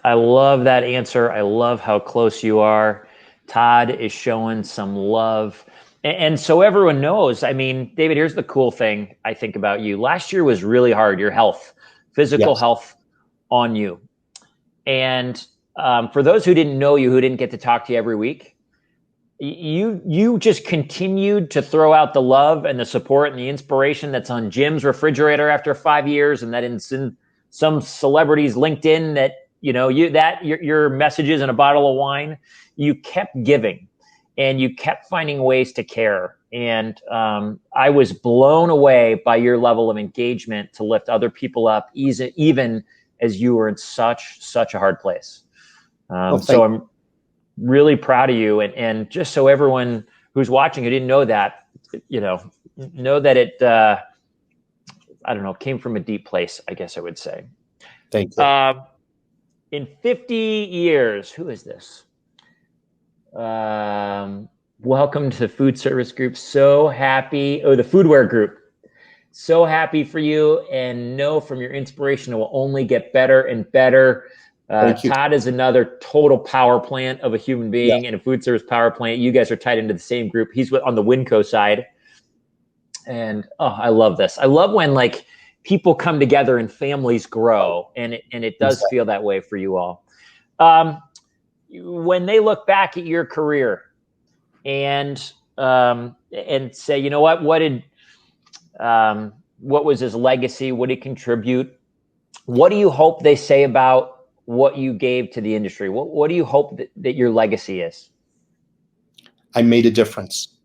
I love that answer. I love how close you are. Todd is showing some love. And so everyone knows, I mean, David, here's the cool thing I think about you. Last year was really hard, your health, physical Yes. health on you. And for those who didn't know you, who didn't get to talk to you every week, you just continued to throw out the love and the support and the inspiration that's on Jim's refrigerator after 5 years, and that in some celebrities' LinkedIn, that your messages in a bottle of wine. You kept giving, and you kept finding ways to care. And I was blown away by your level of engagement to lift other people up, even as you were in such a hard place. So I'm really proud of you. And just so everyone who's watching who didn't know that, know that it, I don't know, came from a deep place, I guess I would say. Thank you. In 50 years, who is this? Welcome to the food service group. So happy. Oh, the foodware group. So happy for you, and know from your inspiration it will only get better and better. Todd is another total power plant of a human being, and a food service power plant. You guys are tied into the same group. He's on the Winco side. And I love this. I love when people come together and families grow, and it does feel that way for you all. When they look back at your career and say, you know what was his legacy? What did he contribute? What do you hope they say about what you gave to the industry? What do you hope that your legacy is? I made a difference.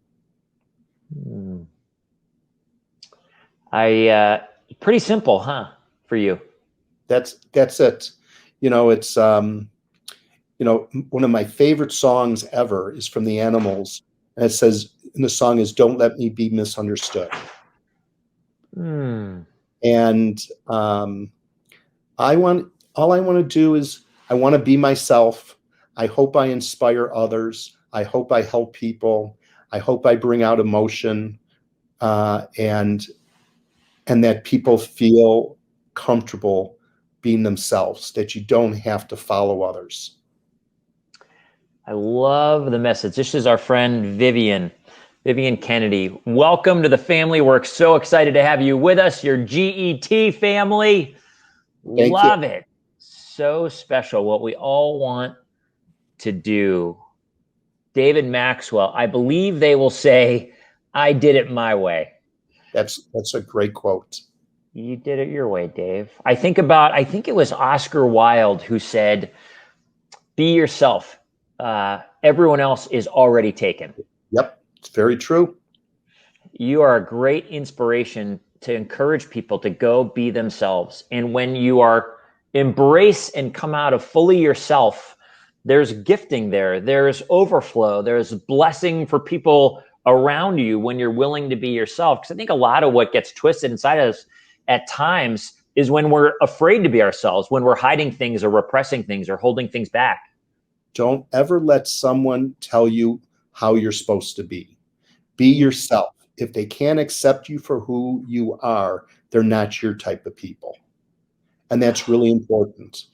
Pretty simple, huh? For you. That's it. It's one of my favorite songs ever is from the Animals, and it says, and the song is "Don't Let Me Be Misunderstood." And all I want to do is I want to be myself. I hope I inspire others. I hope I help people. I hope I bring out emotion, and that people feel comfortable being themselves, that you don't have to follow others. I love the message. This is our friend Vivian Kennedy. Welcome to the family. We're so excited to have you with us, your G.E.T. family. Love it. So special. What we all want to do. David Maxwell, I believe they will say, I did it my way. That's a great quote. You did it your way, Dave. I think it was Oscar Wilde who said, be yourself. Everyone else is already taken. Yep, it's very true. You are a great inspiration to encourage people to go be themselves. And when you are embrace and come out of fully yourself, there's gifting there. There's overflow. There's blessing for people around you when you're willing to be yourself. Because I think a lot of what gets twisted inside of us at times is when we're afraid to be ourselves, when we're hiding things or repressing things or holding things back. Don't ever let someone tell you how you're supposed to be. Be yourself. If they can't accept you for who you are, they're not your type of people. And that's really important.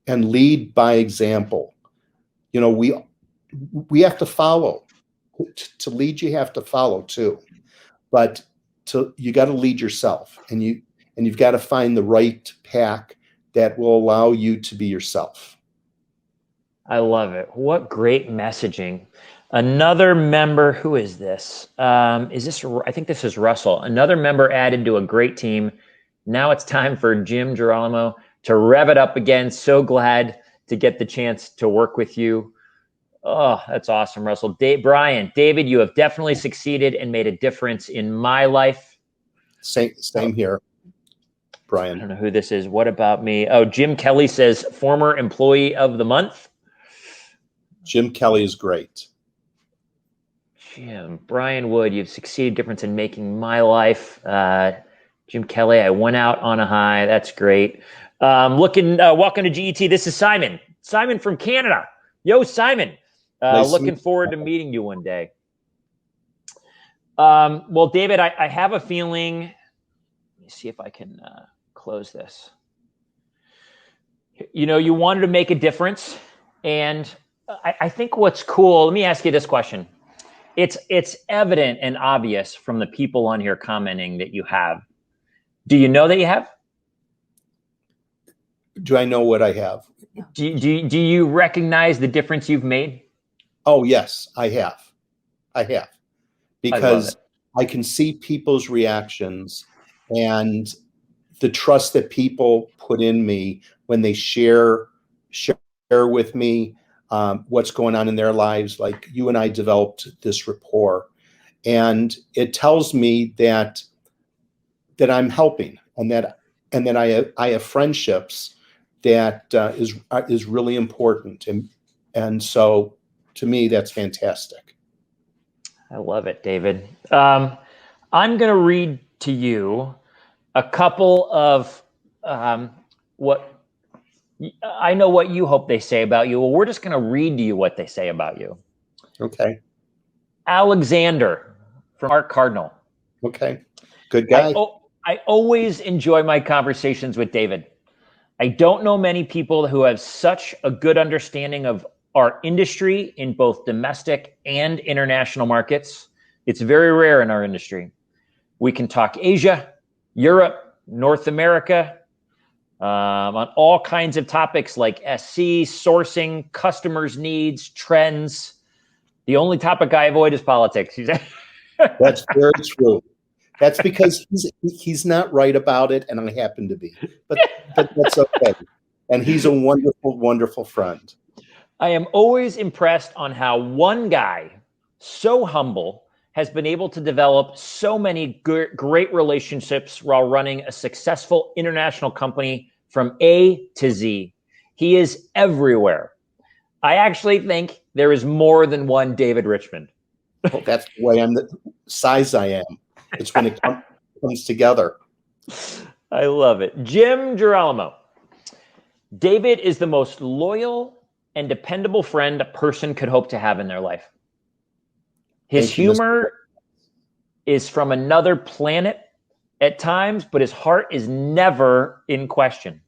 And lead by example. We have to follow. To lead, you have to follow too. But you got to lead yourself, and you've got to find the right pack that will allow you to be yourself. I love it. What great messaging. Another member, who is this? I think this is Russell. Another member added to a great team. Now it's time for Jim Girolamo to rev it up again. So glad to get the chance to work with you. Oh, that's awesome, Russell. Brian, David, you have definitely succeeded and made a difference in my life. Same here, Brian. I don't know who this is. What about me? Oh, Jim Kelly says former employee of the month. Jim Kelly is great. Jim, Brian Wood, you've succeeded difference in making my life. Jim Kelly, I went out on a high. That's great. Welcome to G.E.T. This is Simon. Simon from Canada. Yo, Simon. Looking forward to meeting you one day. Well, David, I have a feeling. Let me see if I can close this. You know, you wanted to make a difference, and I think what's cool. Let me ask you this question. It's evident and obvious from the people on here commenting that you have. Do you know that you have? Do I know what I have? Do you recognize the difference you've made? Oh, yes, I have. Because I can see people's reactions and the trust that people put in me when they share with me what's going on in their lives. Like you and I developed this rapport, and it tells me that I'm helping, and that I have friendships that is really important, and so to me that's fantastic. I love it, David. I'm going to read to you a couple of what I know what you hope they say about you. Well, we're just going to read to you what they say about you. Okay. Alexander from Art Cardinal. Okay. Good guy. I always enjoy my conversations with David. I don't know many people who have such a good understanding of our industry in both domestic and international markets. It's very rare in our industry. We can talk Asia, Europe, North America, on all kinds of topics like SC, sourcing, customers' needs, trends. The only topic I avoid is politics. That's very true. That's because he's not right about it, and I happen to be. But that's okay. And he's a wonderful, wonderful friend. I am always impressed on how one guy, so humble, has been able to develop so many great relationships while running a successful international company from A to Z. He is everywhere. I actually think there is more than one David Richman. Well, that's the way the size I am. It's when it comes together. I love it. Jim Girolamo. David is the most loyal and dependable friend a person could hope to have in their life. His humor is from another planet at times, but his heart is never in question.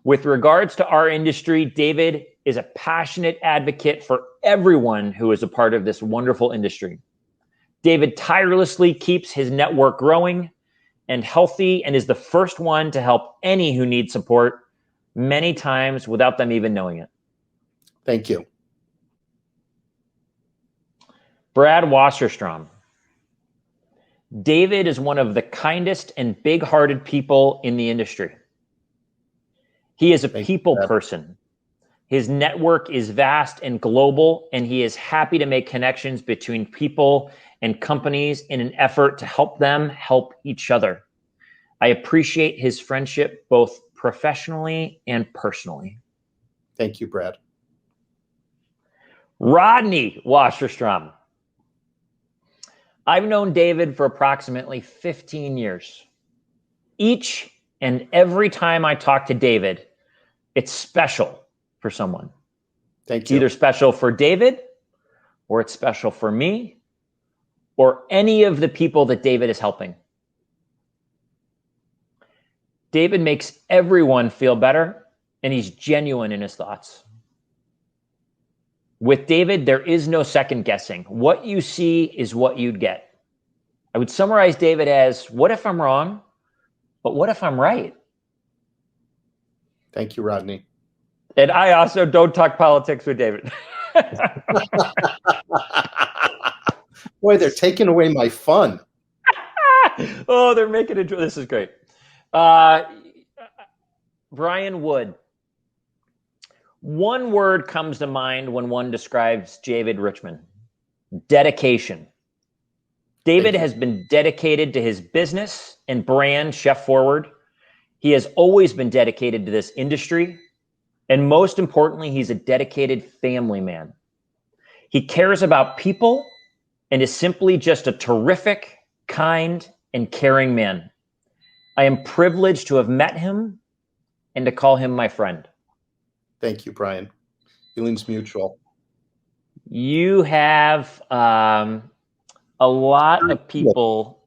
With regards to our industry, David is a passionate advocate for everyone who is a part of this wonderful industry. David tirelessly keeps his network growing and healthy and is the first one to help any who need support, many times without them even knowing it. Thank you. Brad Wasserstrom. David is one of the kindest and big-hearted people in the industry. He is a people person. His network is vast and global, and he is happy to make connections between people and companies in an effort to help them help each other. I appreciate his friendship both professionally and personally. Thank you, Brad. Rodney Wasserstrom. I've known David for approximately 15 years. Each and every time I talk to David, it's special for someone. Thank It's you. either special for David, or it's special for me, or any of the people that David is helping. David makes everyone feel better, and he's genuine in his thoughts. With David, there is no second guessing. What you see is what you'd get. I would summarize David as, what if I'm wrong, but what if I'm right? Thank you, Rodney. And I also don't talk politics with David. Boy, they're taking away my fun. Oh, they're making it. This is great. Brian Wood. One word comes to mind when one describes David Richman: dedication. David has been dedicated to his business and brand, Cheforward. He has always been dedicated to this industry. And most importantly, he's a dedicated family man. He cares about people and is simply just a terrific, kind, and caring man. I am privileged to have met him and to call him my friend. Thank you, Brian. Feelings mutual. You have a lot of people.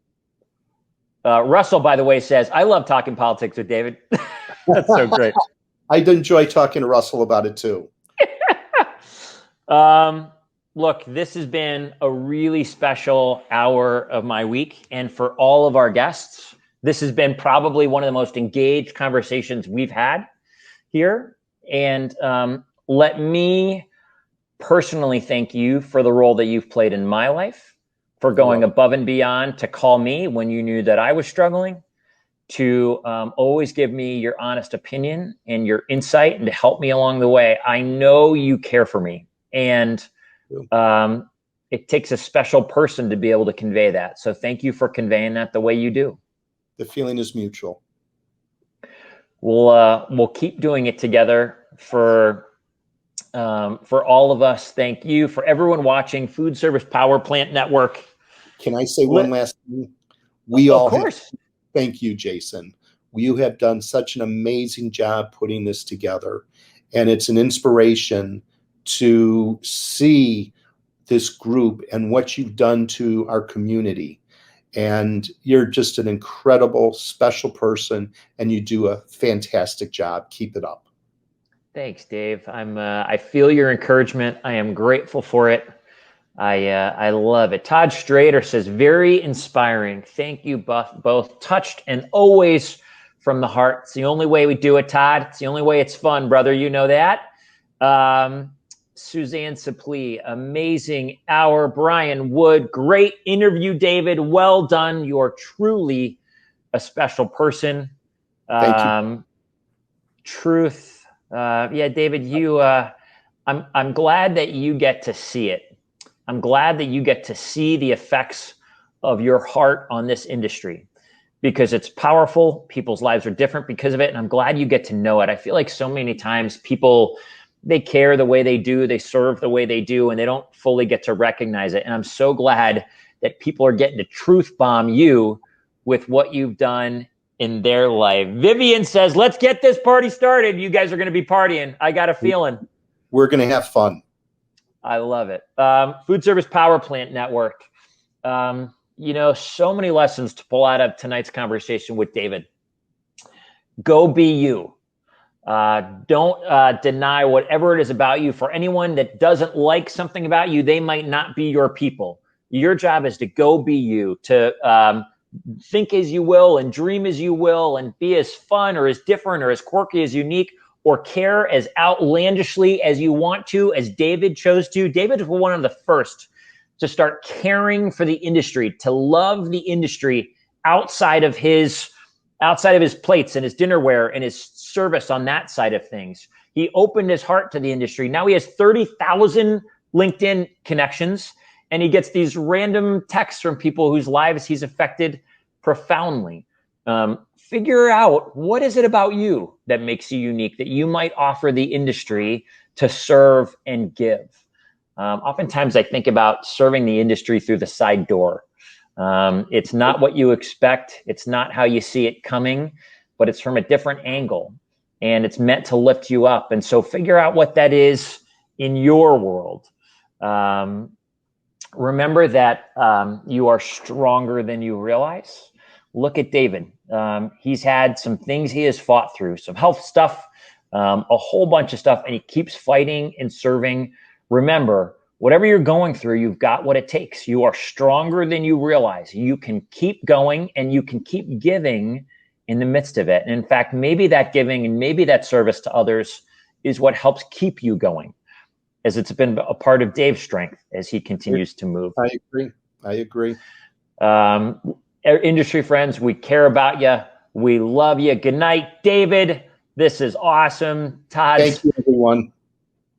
Russell, by the way, says, I love talking politics with David. That's so great. I'd enjoy talking to Russell about it too. Look, this has been a really special hour of my week. And for all of our guests, this has been probably one of the most engaged conversations we've had here. And let me personally thank you for the role that you've played in my life, for going above and beyond to call me when you knew that I was struggling, to always give me your honest opinion and your insight and to help me along the way. I know you care for me, and it takes a special person to be able to convey that. So thank you for conveying that the way you do. The feeling is mutual. We'll keep doing it together for all of us. Thank you for everyone watching Food Service Power Plant Network. Can I say one last thing? Of course. Thank you, Jason. You have done such an amazing job putting this together. And it's an inspiration to see this group and what you've done to our community. And you're just an incredible, special person, and you do a fantastic job. Keep it up. Thanks, Dave. I feel your encouragement. I am grateful for it. I love it. Todd Strader says, very inspiring. Thank you both. Touched and always from the heart. It's the only way we do it, Todd. It's the only way it's fun, brother. You know that. Suzanne Saplee, amazing hour. Brian Wood, great interview, David. Well done. You're truly a special person. Thank you. Truth. Yeah, David, I'm glad that you get to see it. I'm glad that you get to see the effects of your heart on this industry, because it's powerful. People's lives are different because of it. And I'm glad you get to know it. I feel like so many times people, they care the way they do, they serve the way they do, and they don't fully get to recognize it. And I'm so glad that people are getting to truth bomb you with what you've done in their life. Vivian says, let's get this party started. You guys are going to be partying. I got a feeling. We're going to have fun. I love it. Food Service Power Plant Network. So many lessons to pull out of tonight's conversation with David. Go be you. Don't deny whatever it is about you. For anyone that doesn't like something about you, they might not be your people. Your job is to go be you, to think as you will and dream as you will and be as fun or as different or as quirky as unique or care as outlandishly as you want to, as David chose to. David was one of the first to start caring for the industry, to love the industry outside of his plates and his dinnerware and his service on that side of things. He opened his heart to the industry. Now he has 30,000 LinkedIn connections, and he gets these random texts from people whose lives he's affected profoundly. Figure out, what is it about you that makes you unique, that you might offer the industry to serve and give? Oftentimes I think about serving the industry through the side door. It's not what you expect. It's not how you see it coming, but it's from a different angle, and it's meant to lift you up. And so figure out what that is in your world. Remember that you are stronger than you realize. Look at David. He's had some things he has fought through, some health stuff, a whole bunch of stuff, and he keeps fighting and serving. Remember, whatever you're going through, you've got what it takes. You are stronger than you realize. You can keep going, and you can keep giving in the midst of it. And in fact, maybe that giving and maybe that service to others is what helps keep you going, as it's been a part of Dave's strength as he continues to move. I agree. Industry friends, we care about you. We love you. Good night, David. This is awesome. Todd's Thank you, everyone.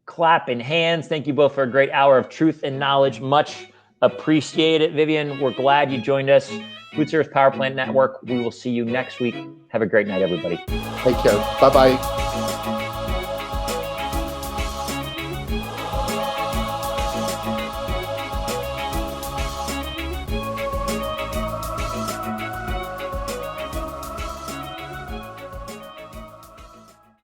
clapping hands. Thank you both for a great hour of truth and knowledge. Much appreciated. Vivian, we're glad you joined us. Food Service Power Plant Network. We will see you next week. Have a great night, everybody. Take care. Bye-bye.